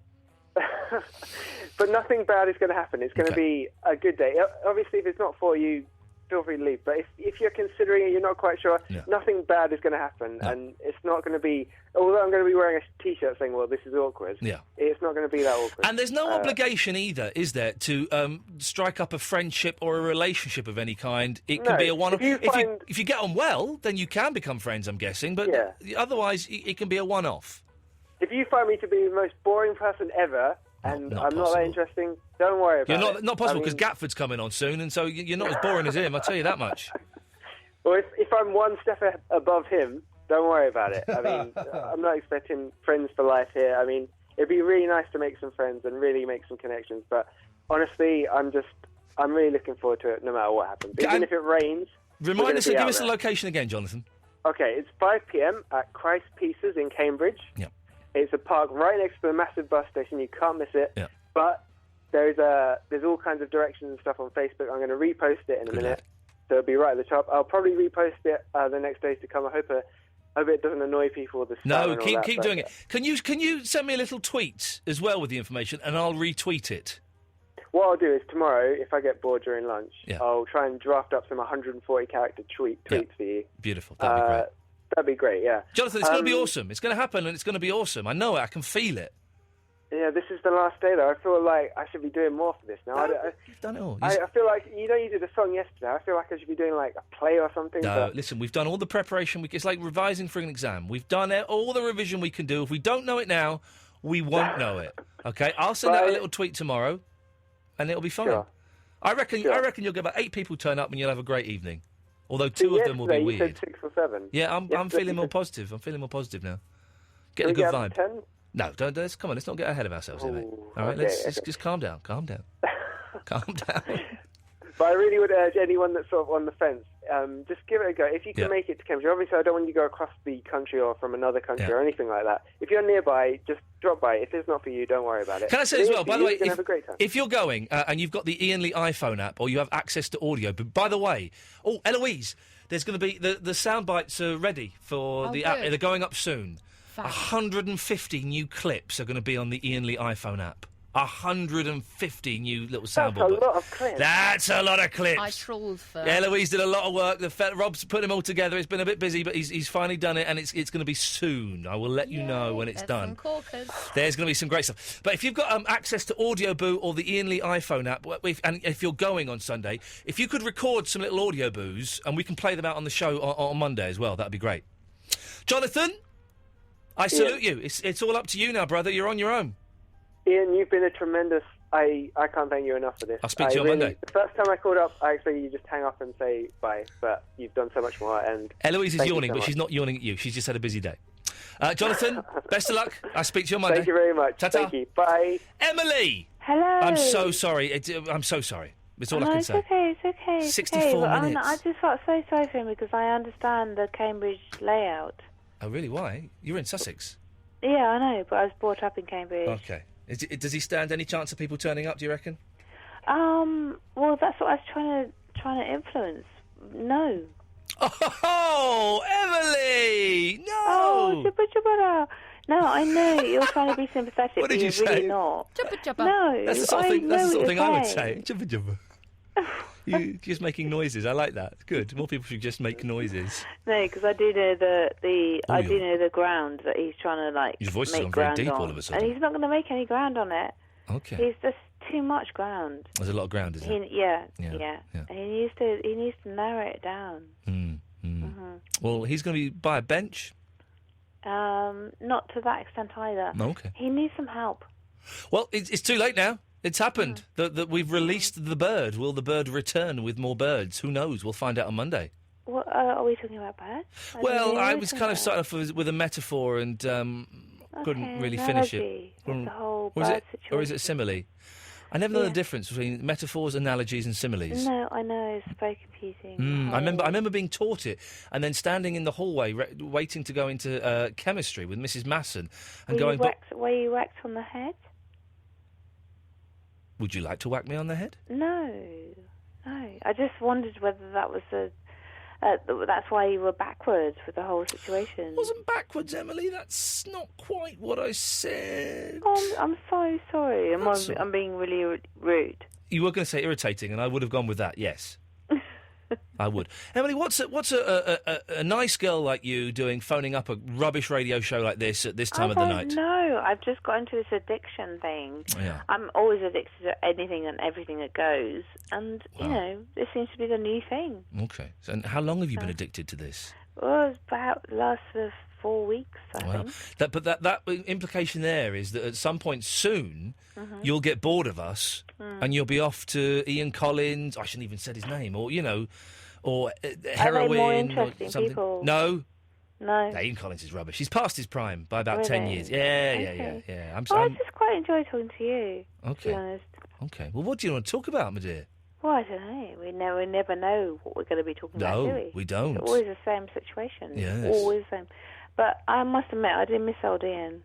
But nothing bad is going to happen. It's going to be a good day. Obviously, if it's not for you, feel free to leave. But if you're considering it, you're not quite sure, nothing bad is going to happen. No. And it's not going to be... Although I'm going to be wearing a T-shirt saying, well, this is awkward, it's not going to be that awkward. And there's no obligation either, is there, to strike up a friendship or a relationship of any kind? It can be a one-off. If you get on well, then you can become friends, I'm guessing. But otherwise, it can be a one-off. If you find me to be the most boring person ever... And I'm not that interesting. Don't worry about it. You're not possible because Gatford's coming on soon, and so you're not as boring as him. I'll tell you that much. Well, if I'm one step above him, don't worry about it. I mean, I'm not expecting friends for life here. I mean, it'd be really nice to make some friends and really make some connections. But honestly, I'm really looking forward to it, no matter what happens. Even if it rains. Remind us and give us the location again, Jonathan. Okay, it's 5 p.m. at Christ Pieces in Cambridge. Yeah. It's a park right next to the massive bus station. You can't miss it. Yeah. But there's all kinds of directions and stuff on Facebook. I'm going to repost it in a minute. So it'll be right at the top. I'll probably repost it the next days to come. I hope it doesn't annoy people with the spam. No, keep doing it. Can you send me a little tweet as well with the information, and I'll retweet it? What I'll do is tomorrow, if I get bored during lunch, I'll try and draft up some 140-character tweets for you. Beautiful. That'd be great. That'd be great, yeah. Jonathan, it's going to be awesome. It's going to happen, and it's going to be awesome. I know it. I can feel it. Yeah, this is the last day, though. I feel like I should be doing more for this now. You've done it all. I feel like, you did a song yesterday. I feel like I should be doing, like, a play or something. No, but... listen, we've done all the preparation. It's like revising for an exam. We've done all the revision we can do. If we don't know it now, we won't know it. Okay? I'll send out a little tweet tomorrow, and it'll be fine. Sure. I reckon you'll get about 8 people turn up, and you'll have a great evening. Although 2 of them will be you weird. said 6 or 7. Yeah, I'm feeling more positive. I'm feeling more positive now. Getting a Can we good get up vibe. to 10? No, don't. Come on, let's not get ahead of ourselves here, mate. All right, okay, let's just calm down. Calm down. Calm down. But I really would urge anyone that's sort of on the fence, just give it a go. If you can Yeah. make it to Cambridge, obviously I don't want you to go across the country or from another country Yeah. or anything like that. If you're nearby, just drop by. If it's not for you, don't worry about it. Can I say as well, by the way, you're going to have a great time. if you're going and you've got the Iain Lee iPhone app or you have access to audio, but by the way, Eloise, there's going to be the sound bites are ready for the app. good. They're going up soon. 150 new clips are going to be on the Iain Lee iPhone app. 150 new little soundboard. That's a lot of clips. That's a lot of clips. I trawled for. Eloise did a lot of work. Rob's put them all together. It's been a bit busy, but he's finally done it, and it's going to be soon. I will let you know when it's There's done. some corkers. There's going to be some great stuff. But if you've got access to Audio Boo or the Iain Lee iPhone app, and if you're going on Sunday, if you could record some little audio boos, and we can play them out on the show on Monday as well, that'd be great. Jonathan, I salute you. It's all up to you now, brother. You're on your own. Ian, you've been a tremendous... I can't thank you enough for this. I'll speak to you on Monday. The first time I called up, I expected you to just hang up and say bye, but you've done so much more, and... Eloise is thank you yawning, so but much. she's not yawning at you. She's just had a busy day. Jonathan, best of luck. I'll speak to you on Monday. Thank you very much. Ta-ta. Thank you. Bye. Emily! Hello. I'm so sorry. I'm so sorry. It's all I can it's say. okay, it's okay. It's 64 okay. But, minutes. I just felt so sorry for him because I understand the Cambridge layout. Oh, really? Why? You're in Sussex. Yeah, I know, but I was brought up in Cambridge. Okay. Does he stand any chance of people turning up, do you reckon? Well, that's what I was trying to influence. No. Oh, Emily! No! Oh, jabba jabba. No, I know you're trying to be sympathetic, What did but you you're really say? not. Jabba jabba. No, That's the sort of thing, that's the sort of thing I would say. saying. Jubba jubba. You're just making noises. I like that. Good. More people should just make noises. No, because I do know I Oh, do know the ground that he's trying to His voice has make gone very ground deep on, all of a sudden. and he's not going to make any ground on it. Okay. He's just too much ground. There's a lot of ground, is there? Yeah. Yeah. And he needs to narrow it down. Well, he's going to be by a bench. Not to that extent either. Okay. He needs some help. Well, it's too late now. It's happened. That we've released the bird. Will the bird return with more birds? Who knows? We'll find out on Monday. What are we talking about, birds? Well, I was kind of starting off with a metaphor and couldn't really finish it. It's the whole Or is bird it, situation. or is it simile? I never know the difference between metaphors, analogies, and similes. No, I know. It's very confusing. I remember being taught it, and then standing in the hallway waiting to go into chemistry with Mrs. Masson, and going. Were you whacked on the head? Would you like to whack me on the head? No. I just wondered whether that was that's why you were backwards with the whole situation. Wasn't backwards, Emily. That's not quite what I said. Oh, I'm so sorry. I'm being really rude. You were going to say irritating, and I would have gone with that. Yes, I would. Emily, what's a nice girl like you doing, phoning up a rubbish radio show like this at this time of the night? No, I've just got into this addiction thing. Yeah. I'm always addicted to anything and everything that goes, and you know, this seems to be the new thing. Okay. So, and how long have you been addicted to this? Well, it's about the last 4 weeks, I think. That implication there is that at some point soon you'll get bored of us and you'll be off to Ian Collins. I shouldn't even said his name, or heroin. Are they more or interesting something. people? No. No. Ian Collins is rubbish. He's past his prime by about 10 Really? years. Yeah. Okay. I'm I just quite enjoy talking to you. To be Okay. honest. Okay. Well, what do you want to talk about, my dear? Well, I don't know. We never know what we're going to be talking about, do No, we don't. It's always the same situation. Yes. It's always the same. But I must admit, I did miss old Ian.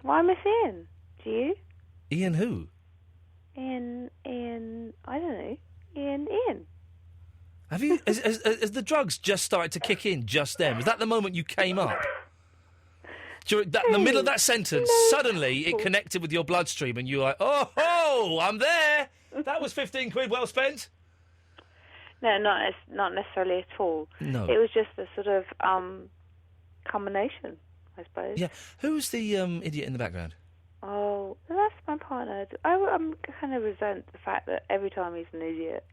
Why miss Ian? Do you? Ian who? Ian, I don't know. Ian. Have you? Has the drugs just started to kick in just then? Was that the moment you came up? In the middle of that sentence, suddenly it connected with your bloodstream, and you were like, "Oh, I'm there." That was 15 quid well spent. No, not necessarily at all. No. It was just a sort of combination. I suppose. Yeah. Who's the idiot in the background? Oh, that's my partner. I'm kind of resent the fact that every time he's an idiot.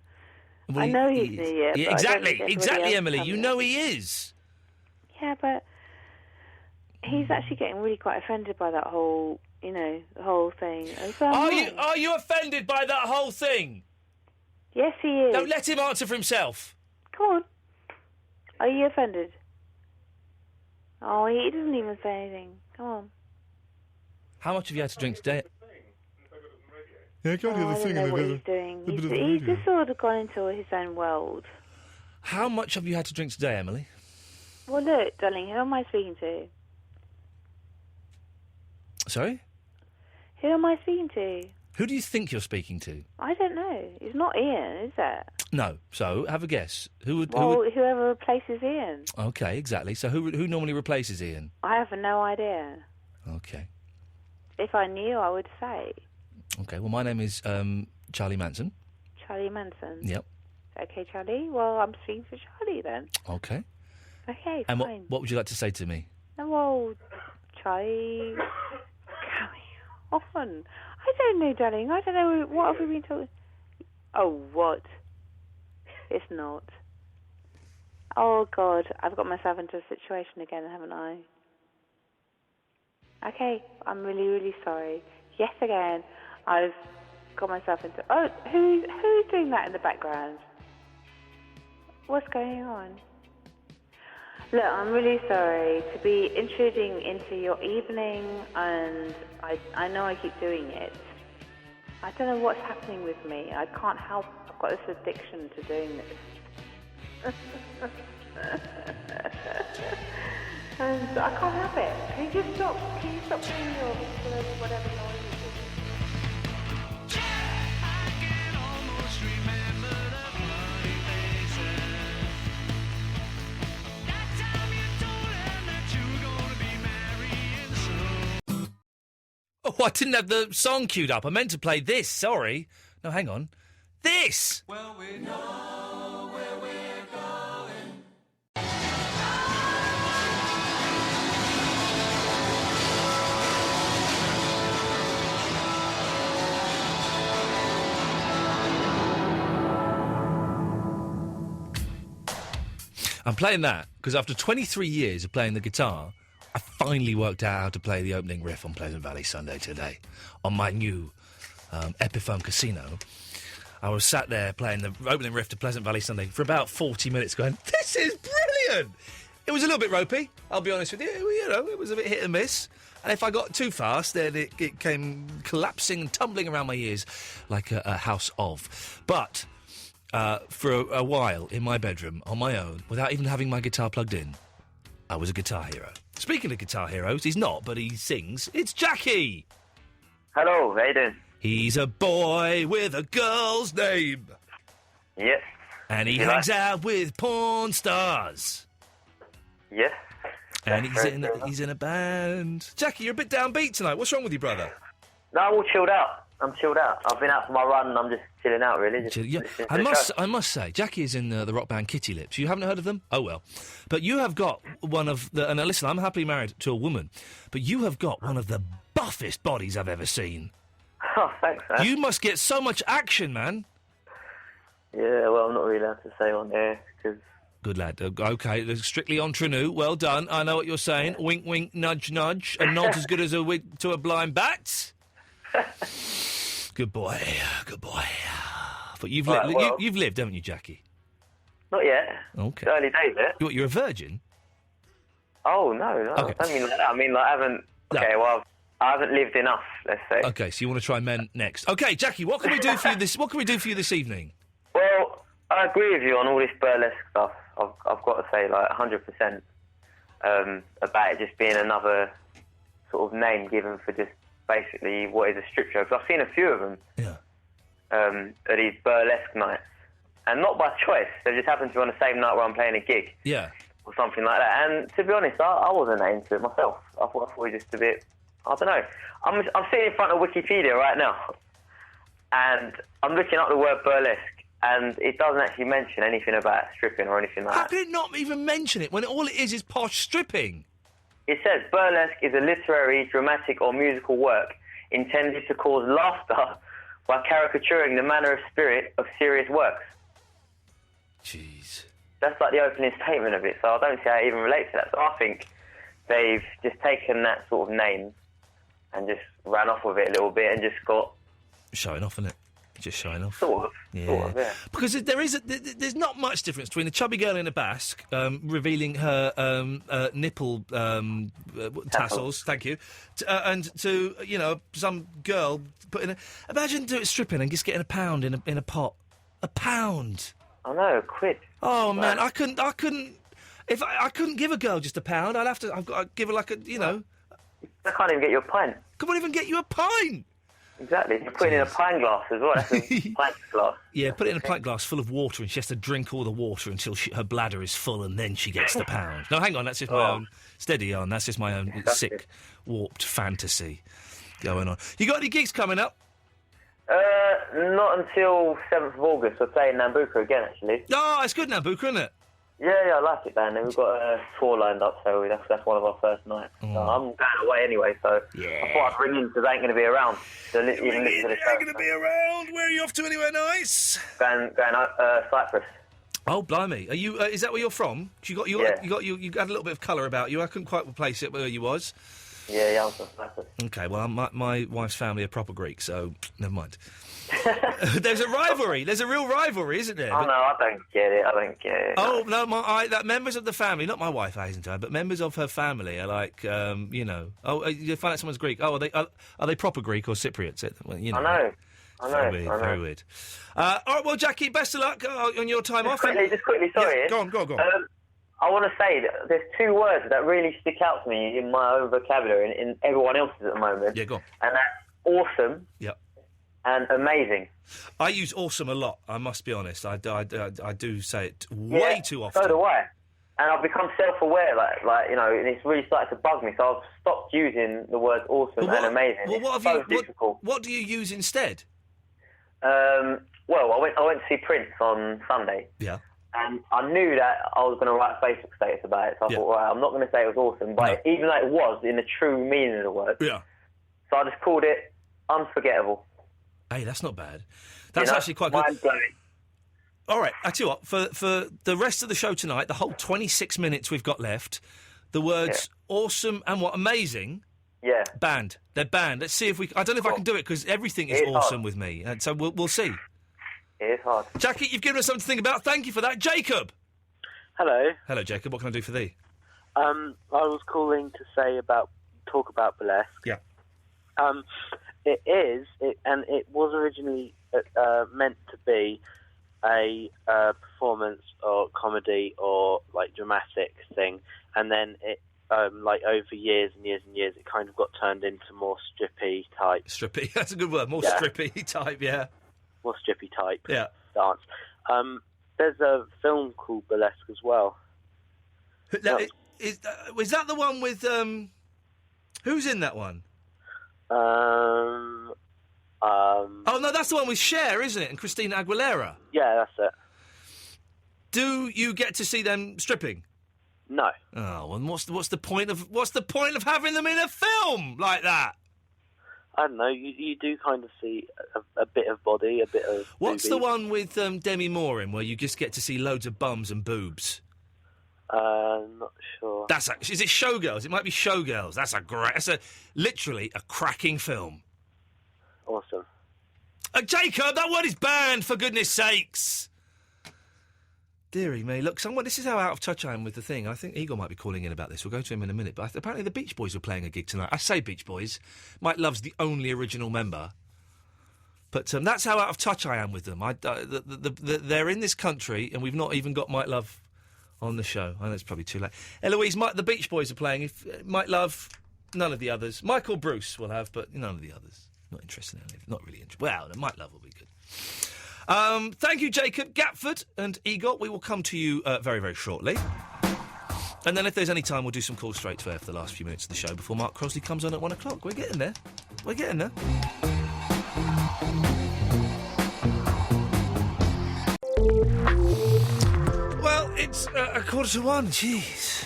Well, I know he's an idiot. Yeah, but I don't think exactly, everybody else Emily. can You be. know he is. Yeah, but he's actually getting really quite offended by that whole, the whole thing. And so Are you offended by that whole thing? Yes, he is. No, let him answer for himself. Come on. Are you offended? Oh, he doesn't even say anything. Come on. How much have you had to drink today? Yeah, I don't know what he's doing. He's just sort of gone into his own world. How much have you had to drink today, Emily? Well, look, darling, who am I speaking to? Sorry? Who am I speaking to? Who do you think you're speaking to? I don't know. It's not Ian, is it? No. So, have a guess. Who would... Whoever replaces Ian. Okay, exactly. So who normally replaces Ian? I have no idea. Okay. If I knew, I would say. Okay, well, my name is Charlie Manson. Charlie Manson. Yep. Okay, Charlie. Well, I'm speaking to Charlie then. Okay. Okay, And fine. what would you like to say to me? Well, Charlie, come on. I don't know, darling. I don't know. What have we been talking? Oh, what? It's not. Oh, God. I've got myself into a situation again, haven't I? Okay. I'm really, really sorry. Yes, again. I've got myself into... Oh, who's doing that in the background? What's going on? Look, I'm really sorry to be intruding into your evening, and I know I keep doing it. I don't know what's happening with me. I can't help. I've got this addiction to doing this. And I can't help it. Can you just stop? Can you stop doing your whatever noise you do? Oh, I didn't have the song queued up. I meant to play this. Sorry. No, hang on. This! Well, we know where we're going. I'm playing that because after 23 years of playing the guitar, I finally worked out how to play the opening riff on Pleasant Valley Sunday today on my new Epiphone Casino. I was sat there playing the opening riff to Pleasant Valley Sunday for about 40 minutes going, this is brilliant! It was a little bit ropey, I'll be honest with you. You know, it was a bit hit and miss. And if I got too fast, then it came collapsing and tumbling around my ears like a house of. But for a while in my bedroom, on my own, without even having my guitar plugged in, I was a guitar hero. Speaking of guitar heroes, he's not, but he sings. It's Jackie! Hello, how you doing? He's a boy with a girl's name. Yes. And he hangs out with porn stars. Yes. And he's in a band. Jackie, you're a bit downbeat tonight. What's wrong with you, brother? No, I'm all chilled out. I'm chilled out. I've been out for my run and I'm just chilling out, really. Just Yeah, listening to I the must show. say, Jackie is in the rock band Kitty Lips. You haven't heard of them? Oh, well. But you have got one of the... And listen, I'm happily married to a woman, but you have got one of the buffest bodies I've ever seen. Oh, thanks, man. You must get so much action, man. Yeah, well, I'm not really allowed to say on air, because... Good lad. Okay, strictly entre nous. Well done. I know what you're saying. Wink, wink, nudge, nudge. And not as good as a wink to a blind bat. Good boy. Good boy. But you've lived, haven't you, Jackie? Not yet. Okay. It's early days, yeah? What, you're a virgin? Oh, no. Okay. I don't mean like that. I mean, like, I haven't... Okay, well, I haven't lived enough, let's say. Okay, so you want to try men next. Okay, Jackie, what can we do for you this evening? Well, I agree with you on all this burlesque stuff. I've got to say, like, 100% about it just being another sort of name given for just basically what is a strip show. Because I've seen a few of them at these burlesque nights. And not by choice. They just happen to be on the same night where I'm playing a gig. Yeah. Or something like that. And to be honest, I wasn't that into it myself. I thought it was just a bit... I don't know. I'm sitting in front of Wikipedia right now. And I'm looking up the word burlesque. And it doesn't actually mention anything about stripping or anything like How that. can it not even mention it when all it is posh stripping? It says burlesque is a literary, dramatic, or musical work intended to cause laughter by caricaturing the manner of spirit of serious works. Jeez. That's like the opening statement of it, so I don't see how it even relates to that. So I think they've just taken that sort of name and just ran off with it a little bit and just got... Showing off, isn't it? Just showing off. Sort of. Yeah. Sort of, yeah. Because there's not much difference between a chubby girl in a basque revealing her nipple tassels, thank you, and to, you know, some girl putting a... Imagine stripping and just getting £1 in a pot. £1. I know, quid. Oh, man, I couldn't... If I couldn't give a girl just £1, I've got to give her like a, you know... I can't even get you a pint. Can't even get you a pint! Exactly. You're putting in a pint glass as well. That's a pint glass. Yeah, put it in a pint glass full of water, and she has to drink all the water until her bladder is full, and then she gets the £1. No, hang on, that's just my own... Steady on, that's just my own sick, warped fantasy going on. You got any gigs coming up? Not until 7th of August. We're playing Nambucca again, actually. Oh, it's good Nambucca, isn't it? Yeah, I like it down there. We've got a tour lined up, so that's one of our first nights. So I'm going away anyway, so I thought I'd ring in because I ain't going to be around. So even listen to the show. Ain't going to be around. Where are you off to? Anywhere nice? Going Cyprus. Oh, blimey! Are you? Is that where you're from? You had a little bit of colour about you. I couldn't quite place it where you was. Yeah, I'm from Cyprus. Okay, well, my wife's family are proper Greek, so never mind. There's a rivalry. There's a real rivalry, isn't there? Oh, no, I don't get it. Oh, no, that members of the family, not my wife, Hazeltine, but members of her family are like, you know... Oh, you find out someone's Greek. Oh, are they proper Greek or Cypriots? Well, you know. I know. Very weird. All right, well, Jackie, best of luck on your time off. Just quickly, sorry. Yeah, go on. I want to say that there's two words that really stick out to me in my own vocabulary and in everyone else's at the moment. Yeah, go on. And that's awesome. Yep. And amazing. I use awesome a lot, I must be honest. I do say it way too often. So do I. And I've become self-aware, like you know, and it's really started to bug me, so I've stopped using the words awesome and amazing. Well, what it's have so difficult. What do you use instead? Well, I went to see Prince on Sunday. Yeah. And I knew that I was going to write a Facebook status about it, so I thought, right, I'm not going to say it was awesome, but even though it was in the true meaning of the word, so I just called it unforgettable. Hey, that's not bad. That's actually quite good. Mind-blowing. All right, I tell you what, for the rest of the show tonight, the whole 26 minutes we've got left, the words awesome and what, amazing, banned. They're banned. Let's see if we... I don't know if I can do it, because everything is awesome with me, and so we'll see. It is hard. Jackie, you've given us something to think about. Thank you for that. Jacob! Hello. Hello, Jacob. What can I do for thee? I was calling to talk about burlesque. Yeah. It was originally meant to be a performance or comedy or like dramatic thing, and then it over years and years and years it kind of got turned into more strippy type. Strippy, that's a good word. More strippy type, yeah. More strippy type dance. There's a film called Burlesque as well. Is that the one with who's in that one? Oh no, that's the one with Cher, isn't it? And Christina Aguilera. Yeah, that's it. Do you get to see them stripping? No. Oh, and what's the point of having them in a film like that? I don't know. You do kind of see a bit of body, a bit of. What's boobies. the one with Demi Moore in, where you just get to see loads of bums and boobs? Not sure. Is it Showgirls? It might be Showgirls. That's literally a cracking film. Awesome. Jacob, that word is banned, for goodness sakes. Dearie me, look, this is how out of touch I am with the thing. I think Igor might be calling in about this. We'll go to him in a minute. But apparently the Beach Boys were playing a gig tonight. I say Beach Boys. Mike Love's the only original member. But that's how out of touch I am with them. They're in this country, and we've not even got Mike Love on the show. I know it's probably too late. Eloise, the Beach Boys are playing. Mike Love, none of the others. Michael Bruce will have, but none of the others. Not interested in any of it. Not really interested. Well, Mike Love will be good. Thank you, Jacob, Gatford and Igor. We will come to you very, very shortly. And then if there's any time, we'll do some calls straight to air for the last few minutes of the show before Mark Crosley comes on at 1 o'clock. We're getting there. Well, it's 1:15. Jeez.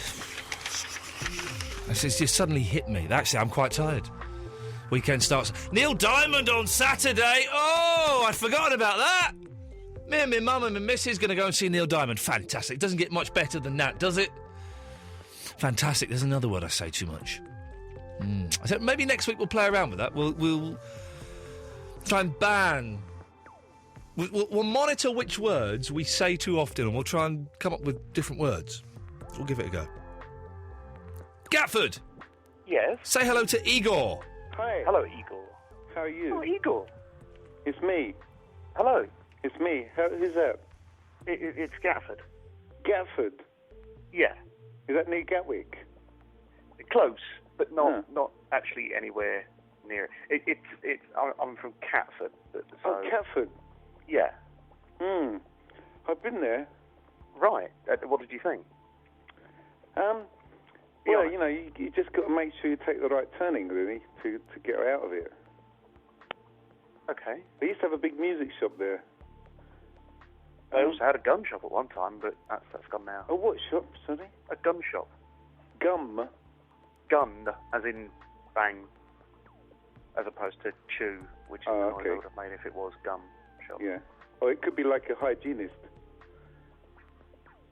It's just suddenly hit me. Actually, I'm quite tired. Weekend starts. Neil Diamond on Saturday. Oh, I'd forgotten about that. Me and my mum and my missus going to go and see Neil Diamond. Fantastic. Doesn't get much better than that, does it? Fantastic. There's another word I say too much. I said maybe next week we'll play around with that. We'll try and ban. We'll monitor which words we say too often, and we'll try and come up with different words. We'll give it a go. Gatford. Yes? Say hello to Igor. Hi. Hello, Igor. How are you? Oh, Igor. It's me. Hello. It's me. Who's that? It's Gatford. Gatford? Yeah. Is that near Gatwick? Close, but not actually anywhere near it. I'm from Catford. Oh, Catford? Yeah. I've been there. Right. What did you think? Well, you know, you just got to make sure you take the right turning, really, to get out of it. Okay. They used to have a big music shop there. They also had a gun shop at one time, but that's gone now. Oh, what shop, sorry? A gun shop. Gum? Gun, as in bang, as opposed to chew, which is the noise I would have made if it was gum shop. Yeah. Or it could be like a hygienist.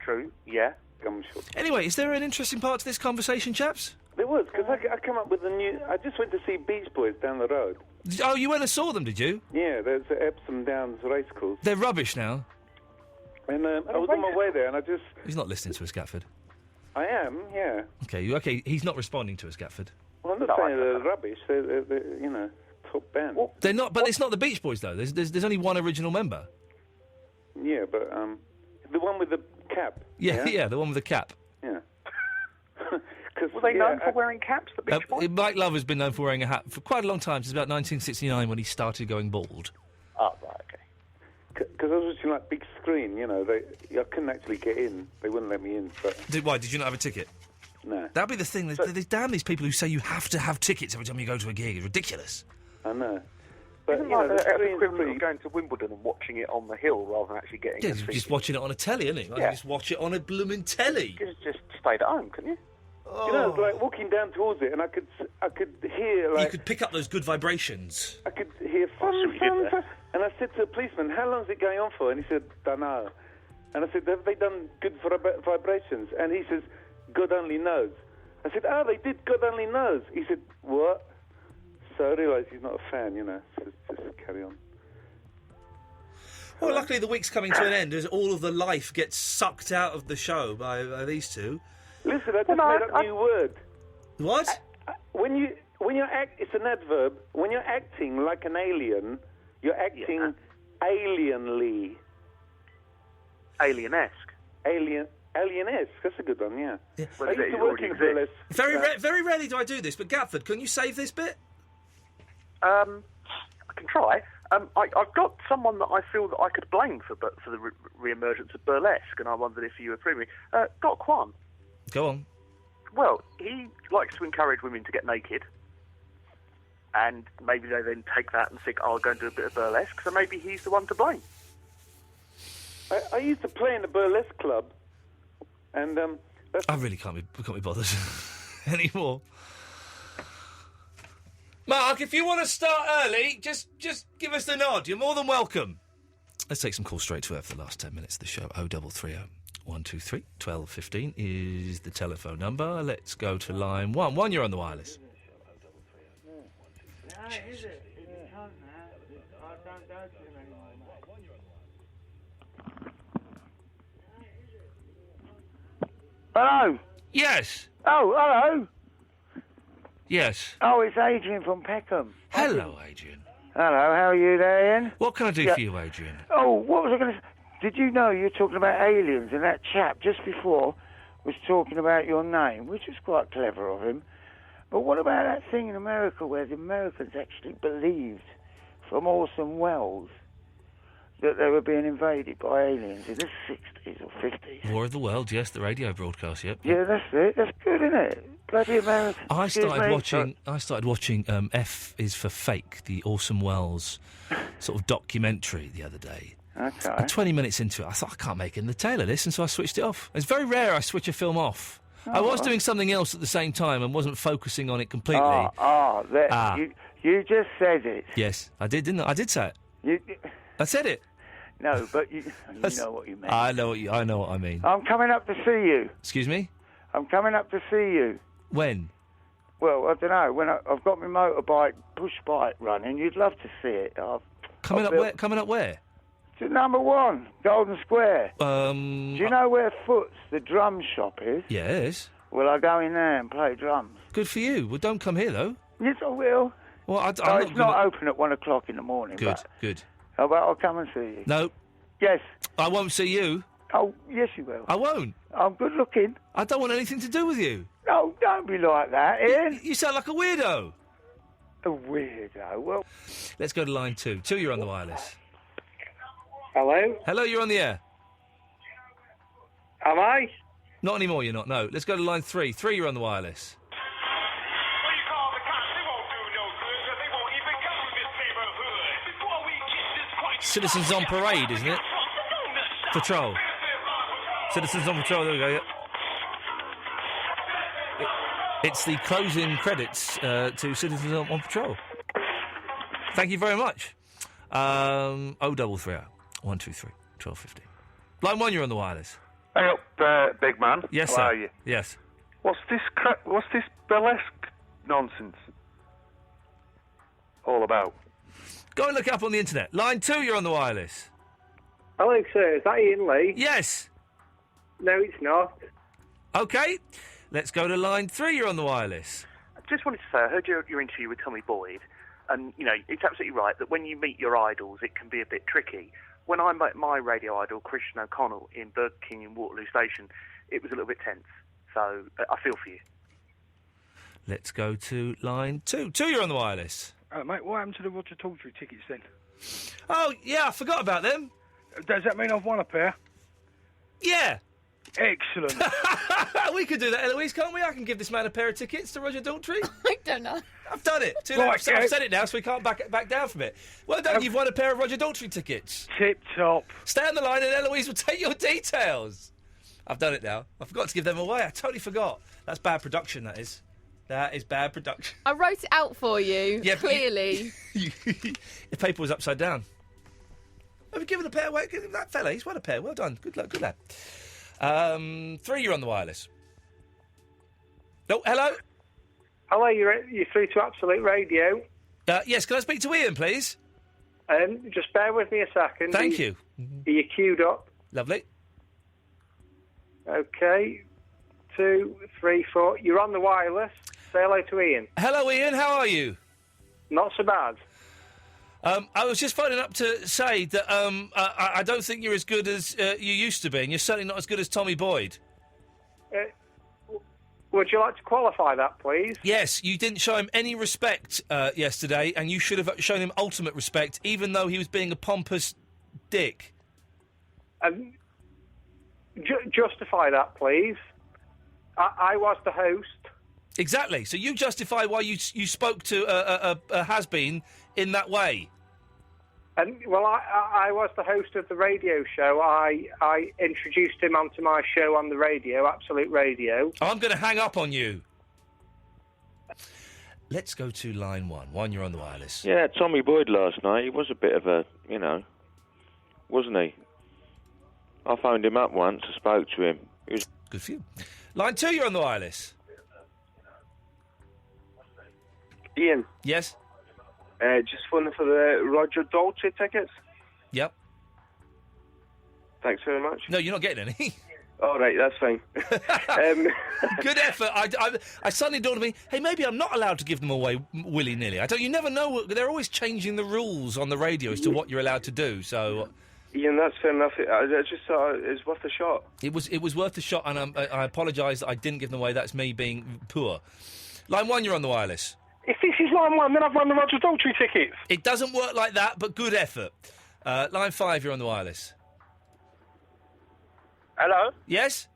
True, yeah. Gum shop. Anyway, is there an interesting part to this conversation, chaps? There was, because I come up with a new... I just went to see Beach Boys down the road. Oh, you went and saw them, did you? Yeah, there's the Epsom Downs Racecourse. They're rubbish now. And I was on my way there, and I just... He's not listening to us, Gatford. I am, yeah. Okay, he's not responding to us, Gatford. Well, I'm not saying they're rubbish. They're, you know, top band. They're not, but it's not the Beach Boys, though. There's only one original member. Yeah, but the one with the cap. Yeah, the one with the cap. Yeah. Were they known for wearing caps, the Beach Boys? Mike Love has been known for wearing a hat for quite a long time, since about 1969 when he started going bald. Oh, right, okay. Because I was watching, like, big screen, you know, I couldn't actually get in. They wouldn't let me in, but... Why, did you not have a ticket? No. That'd be the thing. There's damn these people who say you have to have tickets every time you go to a gig. It's ridiculous. I know. But, Isn't you know, like the the screen's equivalent of going to Wimbledon and watching it on the hill rather than actually getting Yeah, a seat? just watching it on a telly, isn't it? Like, Yeah. Just watch it on a blooming telly. You could just stayed at home, couldn't you? You know, I was, like, walking down towards it, and I could hear, like... You could pick up those good vibrations. I could hear fun, and I said to the policeman, how long is it going on for? And he said, dunno. And I said, have they done good vibrations? And he says, God only knows. I said, they did God only knows. He said, what? So I realised he's not a fan, you know, so just carry on. Well, luckily the week's coming to an end as all of the life gets sucked out of the show by these two. Listen, I just made up a new word. What? When you're it's an adverb. When you're acting like an alien, you're acting alienly. Alien-esque. Alien-esque. That's a good one, yeah. Well, I used to work in burlesque. Very rarely do I do this, but Gatford, can you save this bit? I can try. I've got someone that I feel that I could blame for the re-emergence of burlesque, and I wondered if you approve me. Dot Kwan. Go on. Well, he likes to encourage women to get naked, and maybe they then take that and think, I'll go and do a bit of burlesque, so maybe he's the one to blame. I used to play in a burlesque club, and I really can't be bothered anymore. Mark, if you want to start early, just give us the nod. You're more than welcome. Let's take some calls straight to air for the last 10 minutes of the show. 0330 123 1215 is the telephone number. Let's go to line 1. 1, you're on the wireless. Hello? Yes. Oh, hello? Yes. Oh, it's Adrian from Peckham. Hello, Adrian. Hello, how are you there, Ian? What can I do for you, Adrian? Oh, what was I going to say? Did you know you were talking about aliens, and that chap just before was talking about your name, which was quite clever of him. But what about that thing in America where the Americans actually believed from Orson Welles that they were being invaded by aliens in the 60s or 50s? War of the Worlds, yes, the radio broadcast, yep. Yeah, that's it. That's good, isn't it? Bloody Americans. I started Excuse me. watching F is for Fake, the Orson Welles sort of documentary the other day. Okay. And 20 minutes into it, I thought, I can't make it in the tail of this, and so I switched it off. It's very rare I switch a film off. I was doing something else at the same time and wasn't focusing on it completely. You just said it. Yes, I did, didn't I? I did say it. I said it. No, but you know what you meant. I know what I mean. I'm coming up to see you. Excuse me? I'm coming up to see you. When? Well, I don't know. When I've got my motorbike, push bike running, you'd love to see it. Coming up where? To number 1, Golden Square. Do you know where Foots, the drum shop, is? Yes. Well, I go in there and play drums. Good for you. Well, don't come here, though. Yes, I will. Well, it's not open at 1 o'clock in the morning. Good, but good. How about I'll come and see you? No. Yes. I won't see you. Oh, yes, you will. I won't. I'm good looking. I don't want anything to do with you. No, don't be like that, Ian. You sound like a weirdo. A weirdo? Well... Let's go to line 2. 2, you're on the wireless. Hello? Hello, you're on the air. Am I? Not anymore, you're not, no. Let's go to line 3. 3, you're on the wireless. Citizens on Parade, isn't it? Patrol. Citizens on Patrol, there we go, yeah. It's the closing credits to Citizens on Patrol. Thank you very much. 0330 123 1250. Line 1, you're on the wireless. Hey up, big man. Yes, How sir. are you? Yes. What's this burlesque nonsense all about? Go and look it up on the internet. Line 2, you're on the wireless. Hello, sir. Is that Ian Lee? Yes. No, it's not. OK. Let's go to line 3, you're on the wireless. I just wanted to say, I heard your interview with Tommy Boyd, and, you know, it's absolutely right that when you meet your idols, it can be a bit tricky. When I met my radio idol, Christian O'Connell, in Burger King in Waterloo Station, it was a little bit tense. So, I feel for you. Let's go to line 2. 2, you're on the wireless. Mate, what happened to the Roger Daltrey tickets then? Oh, yeah, I forgot about them. Does that mean I've won a pair? Yeah. Excellent. We could do that, Eloise, can't we? I can give this man a pair of tickets to Roger Daltrey. I don't know. I've done it. Too late. I've said it now, so we can't back down from it. Well done, you've won a pair of Roger Daltrey tickets. Tip-top. Stay on the line and Eloise will take your details. I've done it now. I forgot to give them away. I totally forgot. That's bad production, that is. That is bad production. I wrote it out for you, Yeah, clearly. The paper was upside down. Have you given a pair away? Give that fella, he's won a pair. Well done. Good luck, good lad. 3, you're on the wireless. Oh, hello? Hello, you're through to Absolute Radio. Yes, can I speak to Ian, please? Just bear with me a second. Thank you. Are you queued up? Lovely. Okay. 2, 3, 4. You're on the wireless. Say hello to Ian. Hello, Ian. How are you? Not so bad. I was just phoning up to say that I don't think you're as good as you used to be, and you're certainly not as good as Tommy Boyd. Would you like to qualify that, please? Yes, you didn't show him any respect yesterday, and you should have shown him ultimate respect, even though he was being a pompous dick. Justify that, please. I was the host. Exactly. So you justify why you spoke to a has-been in that way. Well, I was the host of the radio show. I introduced him onto my show on the radio, Absolute Radio. I'm going to hang up on you. Let's go to line 1. 1, you're on the wireless. Yeah, Tommy Boyd last night, he was a bit of a, wasn't he? I phoned him up once, I spoke to him. He was... Good for you. Line 2, you're on the wireless. Ian. Yes? Just phoning for the Roger Daltrey tickets. Yep. Thanks very much. No, you're not getting any. All right, that's fine. Good effort. I suddenly dawned on me, hey, maybe I'm not allowed to give them away willy-nilly. You never know. They're always changing the rules on the radio as to what you're allowed to do, so... Ian, that's fair enough. I just thought it's worth a shot. It was worth a shot, and I apologise that I didn't give them away. That's me being poor. Line 1, you're on the wireless. If this is line 1, then I've won the Roger Daltrey tickets. It doesn't work like that, but good effort. Line 5, you're on the wireless. Hello? Yes?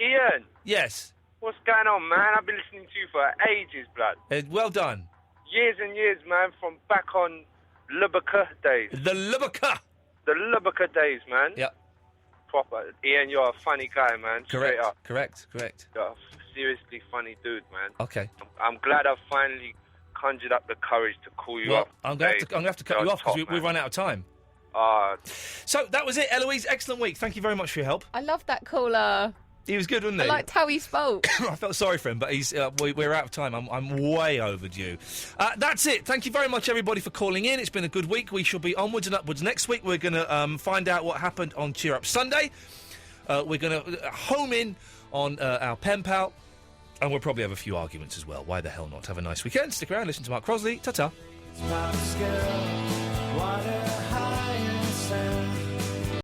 Ian? Yes. What's going on, man? I've been listening to you for ages, blood. Well done. Years and years, man, from back on Lubbock days. The Lubbock. The Lubbock days, man. Yep. proper. Ian, you're a funny guy, man. Straight up. Correct. You're a seriously funny dude, man. Okay. I'm glad I finally conjured up the courage to call you up. I'm going to have to cut you off because we've run out of time. So that was it, Eloise. Excellent week. Thank you very much for your help. I love that caller. He was good, wasn't he? I liked how he spoke. I felt sorry for him, but we're out of time. I'm way overdue. That's it. Thank you very much, everybody, for calling in. It's been a good week. We shall be onwards and upwards next week. We're going to find out what happened on Cheer Up Sunday. We're going to home in on our pen pal, and we'll probably have a few arguments as well. Why the hell not? Have a nice weekend. Stick around. Listen to Mark Crosley. Ta-ta.